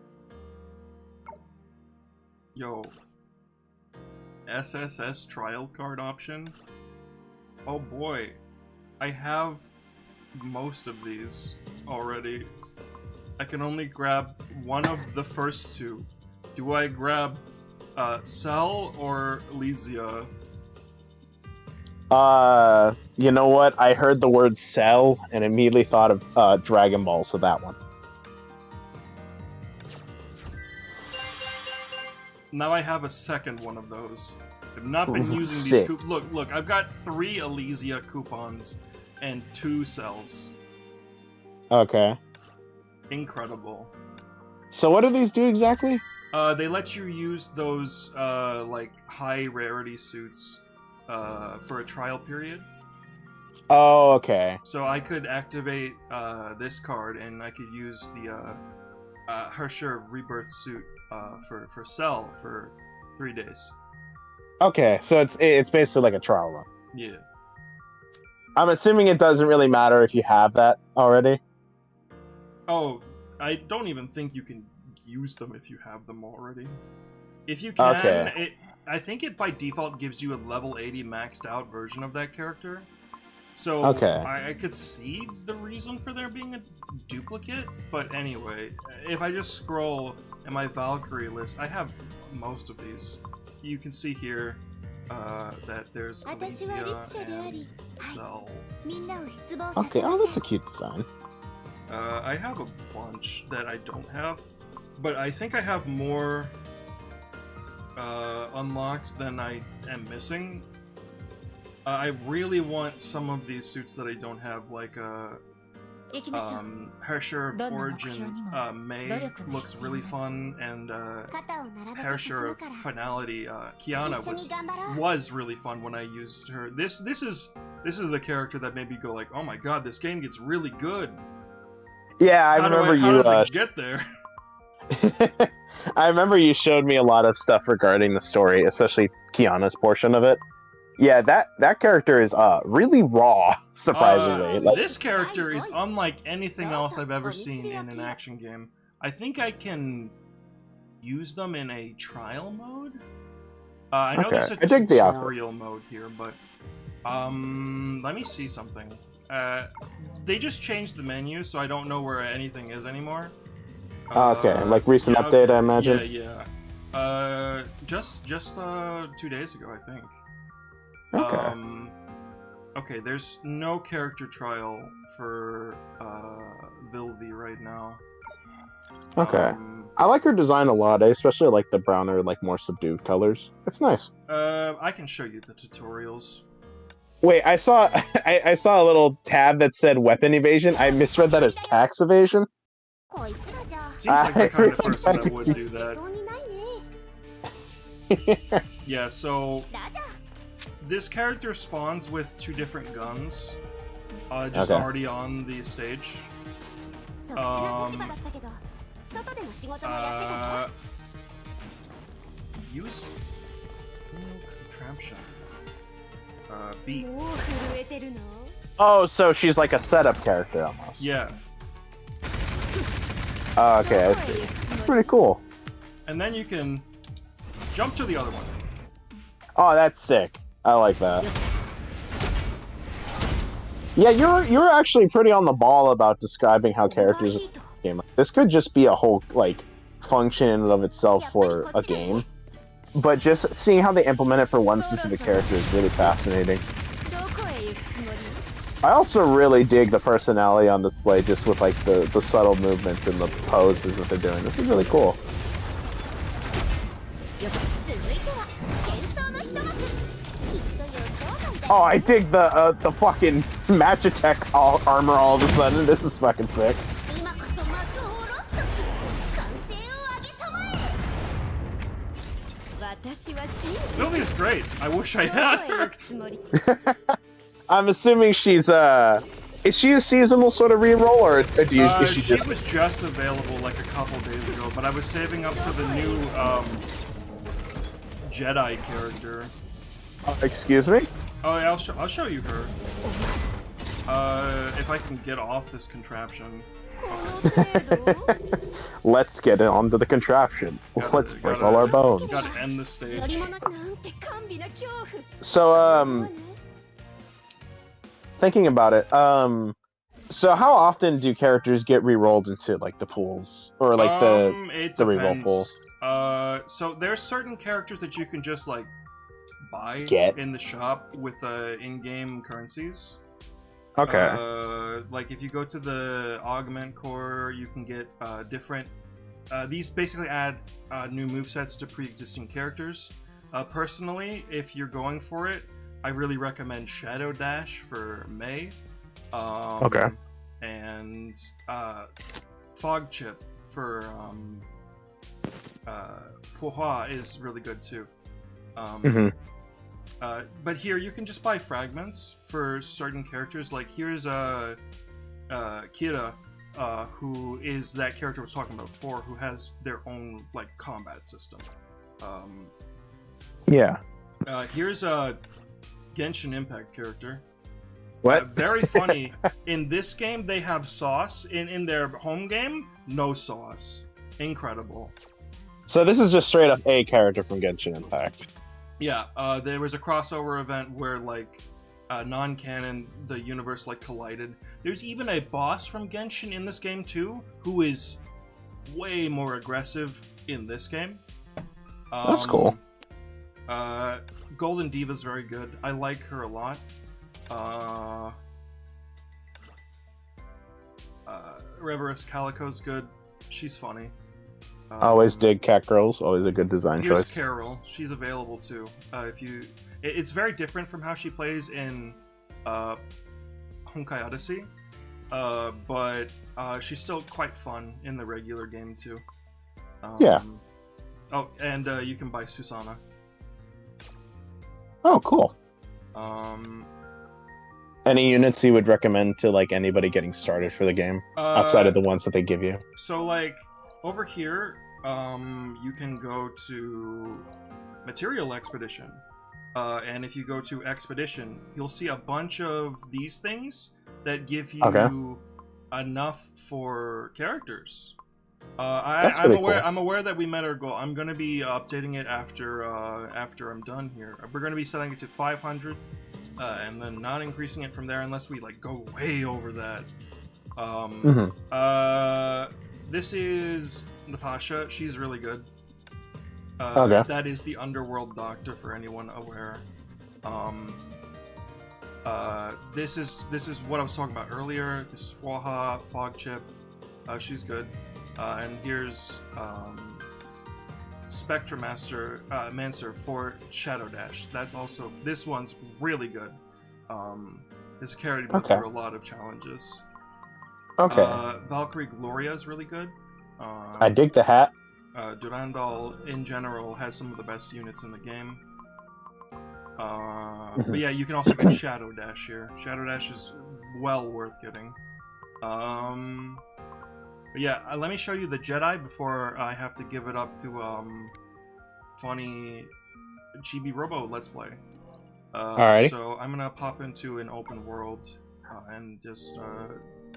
Yo. SSS trial card option. Oh boy, I have most of these already. I can only grab one of the first two. Do I grab Cell or Elysia? You know what? I heard the word Cell and immediately thought of Dragon Ball, so that one. Now I have a second one of those. I've not been using Sick. these Look, I've got 3 Elysia coupons and 2 cells. Okay. Incredible. So what do these do exactly? They let you use those, like, high rarity suits, for a trial period. Oh, okay. So I could activate, this card, and I could use the, Hersher Rebirth suit, for Cell for 3 days. Okay, so it's basically like a trial run. Yeah. I'm assuming it doesn't really matter if you have that already. Oh, I don't even think you can use them if you have them already. If you can, Okay. I think it by default gives you a level 80 maxed out version of that character. So Okay. I could see the reason for there being a duplicate, but anyway, if I just scroll in my Valkyrie list, I have most of these. You can see here that there's Elysia and Cell. Okay, oh, that's a cute design. I have a bunch that I don't have, but I think I have more unlocked than I am missing. I really want some of these suits that I don't have, like Hersher of Origin May looks really fun, and Hersher of Finality Kiana was really fun when I used her. This is the character that made me go like, oh my god, this game gets really good. Yeah, I How remember does you. it get there? I remember you showed me a lot of stuff regarding the story, especially Kiana's portion of it. Yeah, that character is really raw, surprisingly. This character is unlike anything else I've ever seen in an action game. I think I can use them in a trial mode. I know there's a tutorial mode here, but let me see something. They just changed the menu, so I don't know where anything is anymore. Okay, like recent update, I imagine. Yeah. Just 2 days ago, I think. Okay. Okay, there's no character trial for Vilvi right now. Okay. I like her design a lot. I especially like the browner, like more subdued colors. It's nice. I can show you the tutorials. Wait, I saw I saw a little tab that said weapon evasion. I misread that as tax evasion. Seems like the kind of person that would do that. Yeah, so this character spawns with 2 different guns, just already on the stage. Use contraption. B. Oh, so she's like a setup character almost. Yeah. Oh, okay, I see. That's pretty cool. And then you can jump to the other one. Oh, that's sick. I like that. Yeah, you're actually pretty on the ball about describing how characters in the game. This could just be a whole like function in and of itself for a game, but just seeing how they implement it for one specific character is really fascinating. I also really dig the personality on display, just with like the subtle movements and the poses that they're doing. This is really cool. Oh, I dig the fucking match attack armor all of a sudden. This is fucking sick. Vilvi is great. I wish I had her. I'm assuming she's is she a seasonal sort of reroll, or is she just? She was just available like a couple days ago, but I was saving up for the new Jedi character. Excuse me? Oh, yeah, I'll show you her. If I can get off this contraption. Let's get it onto the contraption. Let's break all our bones. Gotta end the stage. So, thinking about it, so how often do characters get re-rolled into like the pools or like the re-roll pool? So there's certain characters that you can just like buy in the shop with in-game currencies. Okay. Like if you go to the augment core, you can get different. These basically add new movesets to pre-existing characters. Personally, if you're going for it, I really recommend Shadow Dash for Mei. Okay. And Fog Chip for Fuhua is really good too. But here you can just buy fragments for certain characters. Like here's Kira, who is that character I was talking about before, who has their own like combat system. Yeah. Here's a Genshin Impact character. What? Very funny. In this game, they have sauce. In their home game, no sauce. Incredible. So this is just straight up a character from Genshin Impact. Yeah, there was a crossover event where like non-canon, the universe like collided. There's even a boss from Genshin in this game too, who is way more aggressive in this game. That's cool. Golden Diva's very good. I like her a lot. Reverus Calico's good. She's funny. Always dig cat girls. Always a good design Here's choice. Carol. She's available too. It's very different from how she plays in Honkai Odyssey, but she's still quite fun in the regular game too. Yeah. Oh, and you can buy Susanna. Oh, cool. Any units you would recommend to like anybody getting started for the game outside of the ones that they give you? So like over here, you can go to Material Expedition, and if you go to Expedition, you'll see a bunch of these things that give you enough for characters. I'm aware that we met our goal. I'm going to be updating it after I'm done here. We're going to be setting it to 500. And then not increasing it from there unless we like go way over that. This is Natasha. She's really good. That is the Underworld Doctor for anyone aware. This is what I was talking about earlier. This is Fuha, Fog Chip. She's good. And here's Spectra Mancer for Shadow Dash. This one's really good. This carried me through a lot of challenges. Valkyrie Gloria is really good. I dig the hat. Durandal in general has some of the best units in the game. But yeah, you can also get Shadow Dash here. Shadow Dash is well worth getting. But yeah, let me show you the Jedi before I have to give it up to funny Chibi Robo Let's Play. Alright. So I'm gonna pop into an open world and just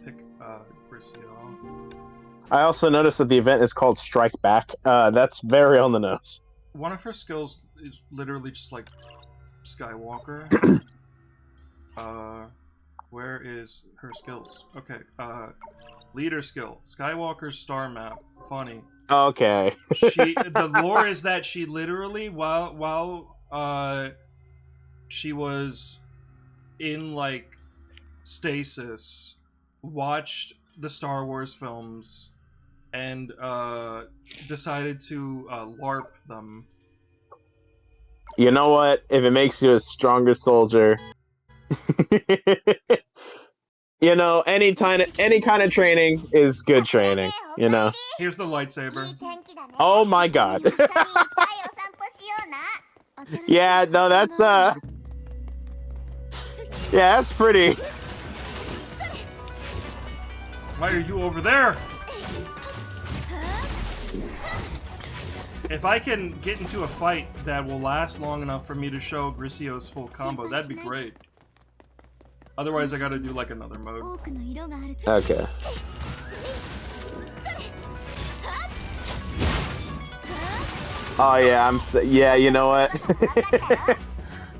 pick Grisio. I also noticed that the event is called Strike Back. That's very on the nose. One of her skills is literally just like Skywalker. Where is her skills? Okay, leader skill. Skywalker's star map. Funny. Okay. The lore is that she literally, while she was in like stasis, watched the Star Wars films and decided to LARP them. You know what? If it makes you a stronger soldier, you know, any kind of training is good training. You know. Here's the lightsaber. Oh my god. Yeah, no, that's yeah, that's pretty. Why are you over there? If I can get into a fight that will last long enough for me to show Grisio's full combo, that'd be great. Otherwise, I gotta do like another mode. Okay. Oh yeah, yeah. You know what?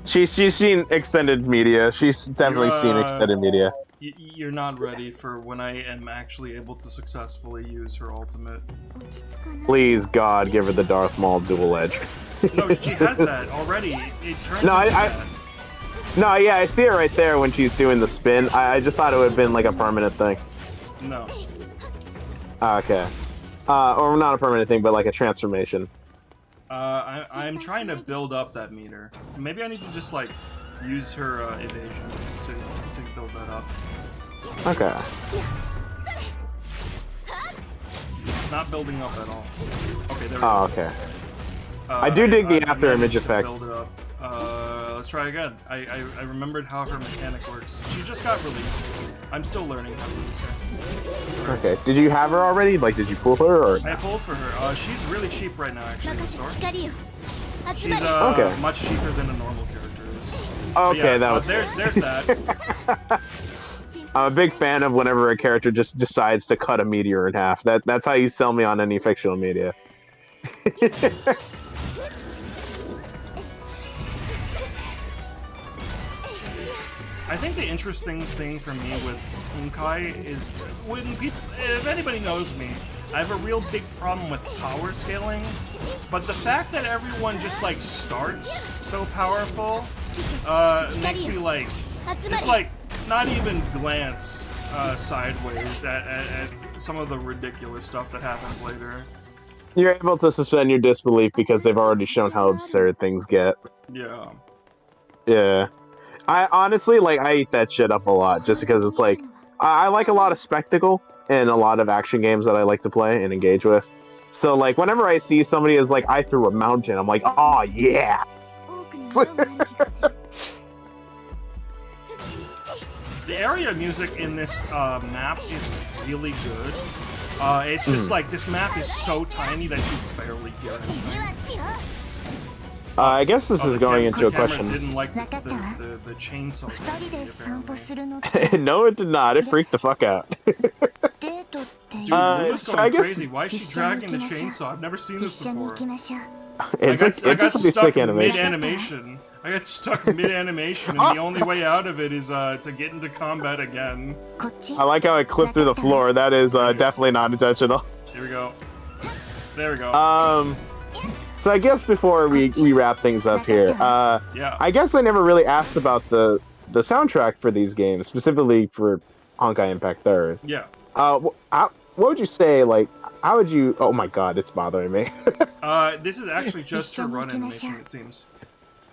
she's seen extended media. She's definitely seen extended media. You're not ready for when I am actually able to successfully use her ultimate. Please, God, give her the Darth Maul dual edge. No, she has that already. It turns no, into that. No, yeah, I see it right there when she's doing the spin. I just thought it would have been like a permanent thing. No. Okay. Or not a permanent thing, but like a transformation. I'm trying to build up that meter. Maybe I need to just like use her evasion to build that up. Okay. It's not building up at all. Okay, there we go. Oh, okay. I do dig the after image effect. Build it up. Let's try again. I remembered how her mechanic works. She just got released. I'm still learning how to use her. Okay. Did you have her already? Like, did you pull her or? I pulled for her. She's really cheap right now, actually, in the store. She's okay. Much cheaper than a normal character is. Okay, yeah, that was. There's that. I'm a big fan of whenever a character just decides to cut a meteor in half. That's how you sell me on any fictional media. I think the interesting thing for me with Honkai is when people, if anybody knows me, I have a real big problem with power scaling, but the fact that everyone just like starts so powerful makes me like, just like not even glance sideways at some of the ridiculous stuff that happens later. You're able to suspend your disbelief because they've already shown how absurd things get. Yeah. Yeah. I honestly, like, I eat that shit up a lot just because it's like, I like a lot of spectacle and a lot of action games that I like to play and engage with. So, like, whenever I see somebody is like, I threw a mountain, I'm like, oh, yeah! The area music in this map is really good. It's just like, this map is so tiny that you barely hear anything. I guess this is going into a question. Didn't like the chainsaw apparently. No, it did not. It freaked the fuck out. Dude, Luna's so going I guess crazy. Why is she dragging the chainsaw? I've never seen this before. It's a pretty sick animation. Mid-animation. I got stuck mid-animation, and the only way out of it is to get into combat again. I like how it clipped through the floor. That is definitely not intentional. Here we go. There we go. So I guess before we wrap things up here, yeah. I guess I never really asked about the soundtrack for these games, specifically for Honkai Impact 3rd. Yeah. What would you say, like, how would you... Oh my god, it's bothering me. This is actually just her run animation, it seems.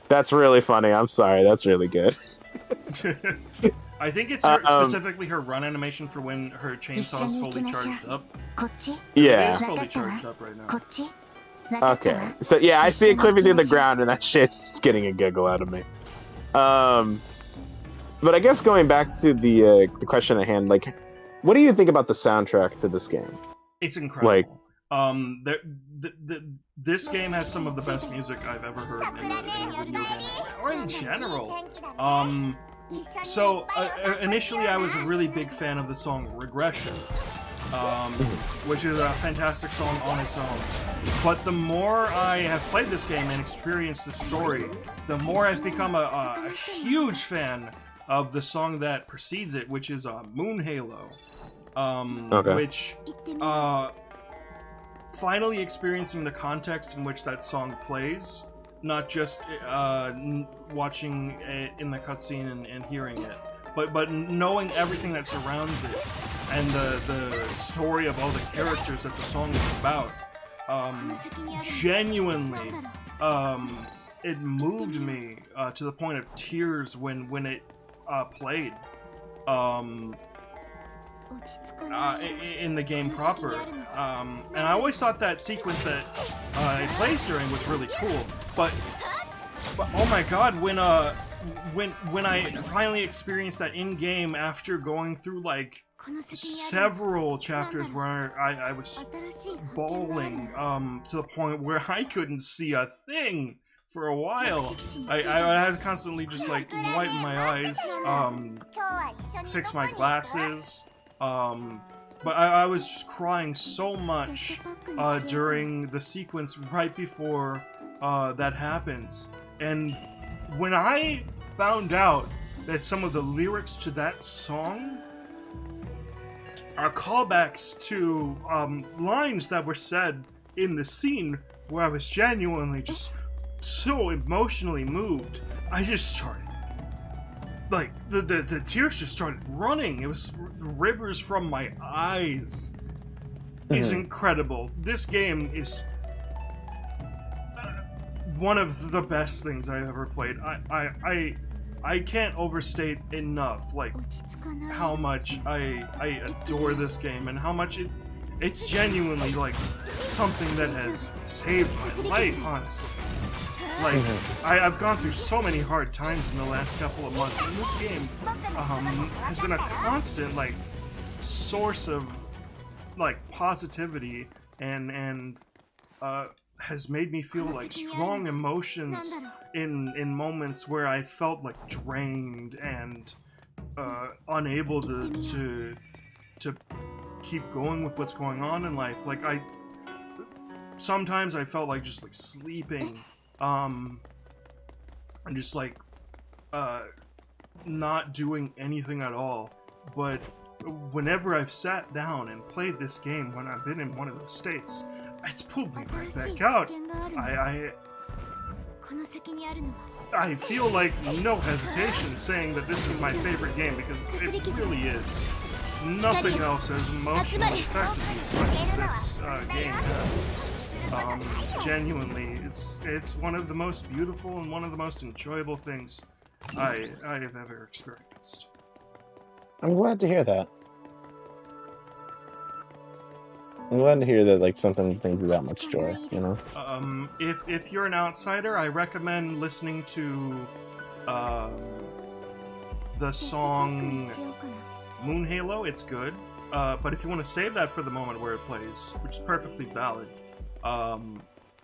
That's really funny. I'm sorry. That's really good. I think it's specifically her run animation for when her chainsaw is fully charged up. Yeah. It is fully charged up right now. Okay. So, yeah, I see it clipping through the ground, and that shit's getting a giggle out of me. But I guess going back to the question at hand, like, what do you think about the soundtrack to this game? It's incredible. Like, this game has some of the best music I've ever heard in a video game, or in general. Initially I was a really big fan of the song Regression, which is a fantastic song on its own. But the more I have played this game and experienced the story, the more I've become a huge fan of the song that precedes it, which is Moon Halo. Which, finally experiencing the context in which that song plays, not just watching it in the cutscene and hearing it, but knowing everything that surrounds it, and the story of all the characters that the song is about. Genuinely, it moved me to the point of tears when it played. In the game proper, and I always thought that sequence that it plays during was really cool. But oh my god, when I finally experienced that in game after going through like several chapters where I was bawling to the point where I couldn't see a thing for a while. I had to constantly just like wipe my eyes, fix my glasses. but I was just crying so much during the sequence right before that happens. And when I found out that some of the lyrics to that song are callbacks to lines that were said in the scene where I was genuinely just so emotionally moved, I just started, like, the tears just started running. It was rivers from my eyes. It's incredible. This game is one of the best things I've ever played. I can't overstate enough, like, how much I adore this game and how much it's genuinely, like, something that has saved my life, honestly. Like, I've gone through so many hard times in the last couple of months, and this game has been a constant, like, source of, like, positivity and has made me feel, like, strong emotions in moments where I felt, like, drained and unable to keep going with what's going on in life. Like, sometimes I felt like just, like, sleeping, and just, like, not doing anything at all. But whenever I've sat down and played this game, when I've been in one of those states, it's pulled me right back out. I feel like no hesitation saying that this is my favorite game, because it really is. Nothing else has emotionally affected me as much as this game has. Genuinely, it's one of the most beautiful and one of the most enjoyable things I have ever experienced. I'm glad to hear that. I'm glad to hear that, like, something brings you that much joy, you know? If you're an outsider, I recommend listening to the song Moon Halo. It's good. But if you want to save that for the moment where it plays, which is perfectly valid,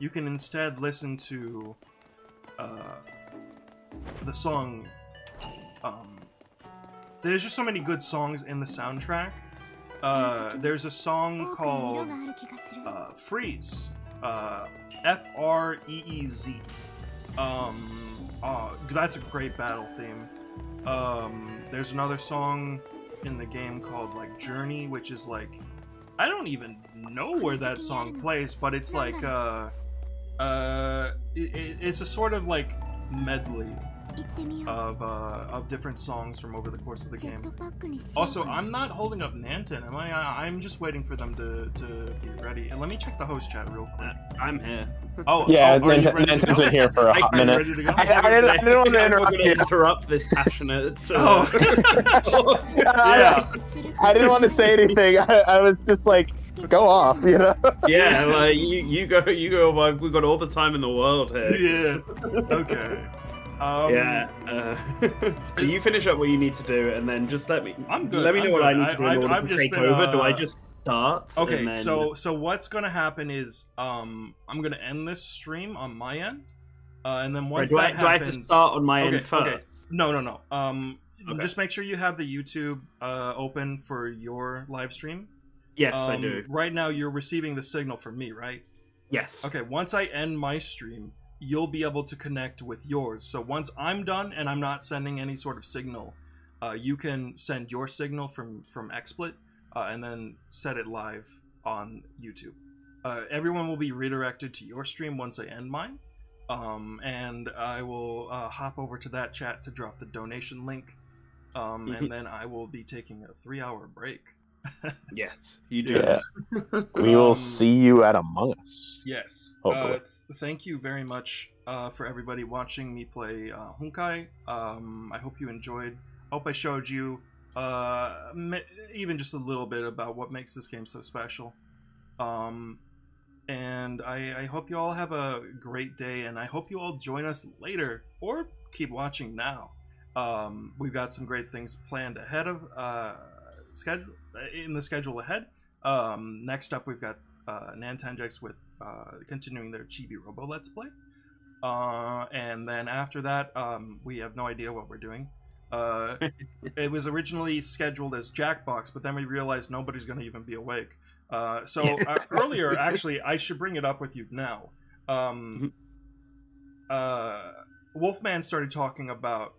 you can instead listen to the song. There's just so many good songs in the soundtrack. There's a song called Freeze. Freeze. That's a great battle theme. There's another song in the game called, like, Journey, which is, like, I don't even know where that song plays, but it's like it's a sort of, like, medley of different songs from over the course of the game. Also, I'm not holding up Nanton, am I? I'm just waiting for them to be ready. And let me check the host chat real quick. I'm here. Oh, yeah, Nanton's been here for a hot minute. Ready to go? I didn't want to interrupt this passionate. Oh. Yeah. I didn't want to say anything. I was just like, go off, you know? Yeah, like you go. We've got all the time in the world here. Yeah. Okay. So you finish up what you need to do, and then just let me. I'm good. Let me know what I need to do in order I've to take over. Do I just start? Okay. And then... So what's gonna happen is I'm gonna end this stream on my end, and then once Right, that do I happens, have to start on my end first? Okay. No. Just make sure you have the YouTube open for your live stream. Yes, I do. Right now, you're receiving the signal from me, right? Yes. Okay. Once I end my stream, you'll be able to connect with yours. So once I'm done and I'm not sending any sort of signal, you can send your signal from XSplit and then set it live on YouTube. Everyone will be redirected to your stream once I end mine, and I will hop over to that chat to drop the donation link, and then I will be taking a 3-hour break. Yes, you do. Yes. We will see you at Among Us. Yes. Hopefully. Thank you very much for everybody watching me play Honkai. I hope you enjoyed. I hope I showed you even just a little bit about what makes this game so special. And I hope you all have a great day, and I hope you all join us later or keep watching now. We've got some great things planned ahead of in the schedule ahead. Next up, we've got Nantanjix with continuing their Chibi Robo Let's Play. And then after that, we have no idea what we're doing. It was originally scheduled as Jackbox, but then we realized nobody's going to even be awake. Earlier, actually, I should bring it up with you now. Wolfman started talking about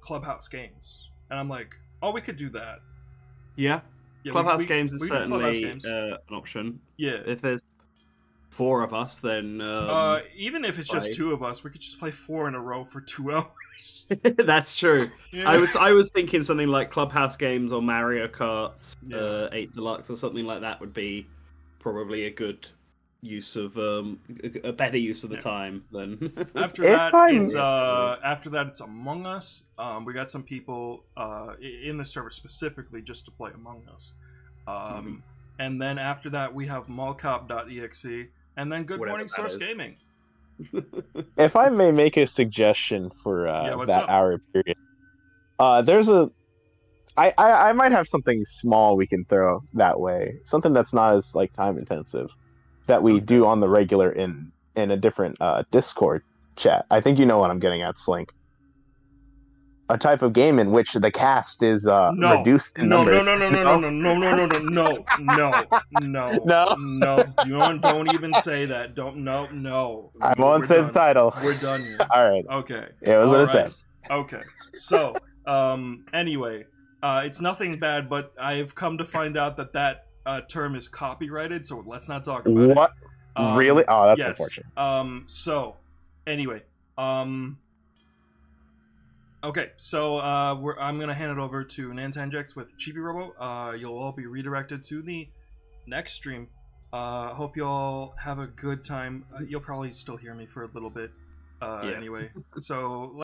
Clubhouse games, and I'm like, oh, we could do that. Yeah. Clubhouse games is certainly an option. Yeah. If there's 4 of us, then even if it's just 2 of us, we could just play 4 in a row for 2 hours. That's true. Yeah. I was thinking something like Clubhouse games or Mario Kart 8 Deluxe or something like that would be probably a good use of a better use of the time than after that it's Among Us. We got some people in the server specifically just to play Among Us. And then after that we have mallcop.exe, and then Good Morning Source Gaming. If I may make a suggestion for that hour period, I might have something small we can throw that way, something that's not as like time intensive, that we do on the regular in a different Discord chat. I think you know what I'm getting at, Slink. A type of game in which the cast is reduced in numbers. No. Don't even say that. No. I won't say the title. We're done here. All right. Okay. It was an attempt. Okay. So, anyway, it's nothing bad, but I've come to find out that term is copyrighted, so let's not talk about it. What? Really? Oh, that's unfortunate. So, anyway, okay, so I'm gonna hand it over to Nantanjex with Chibi Robo. You'll all be redirected to the next stream. Hope you all have a good time. You'll probably still hear me for a little bit. Anyway, so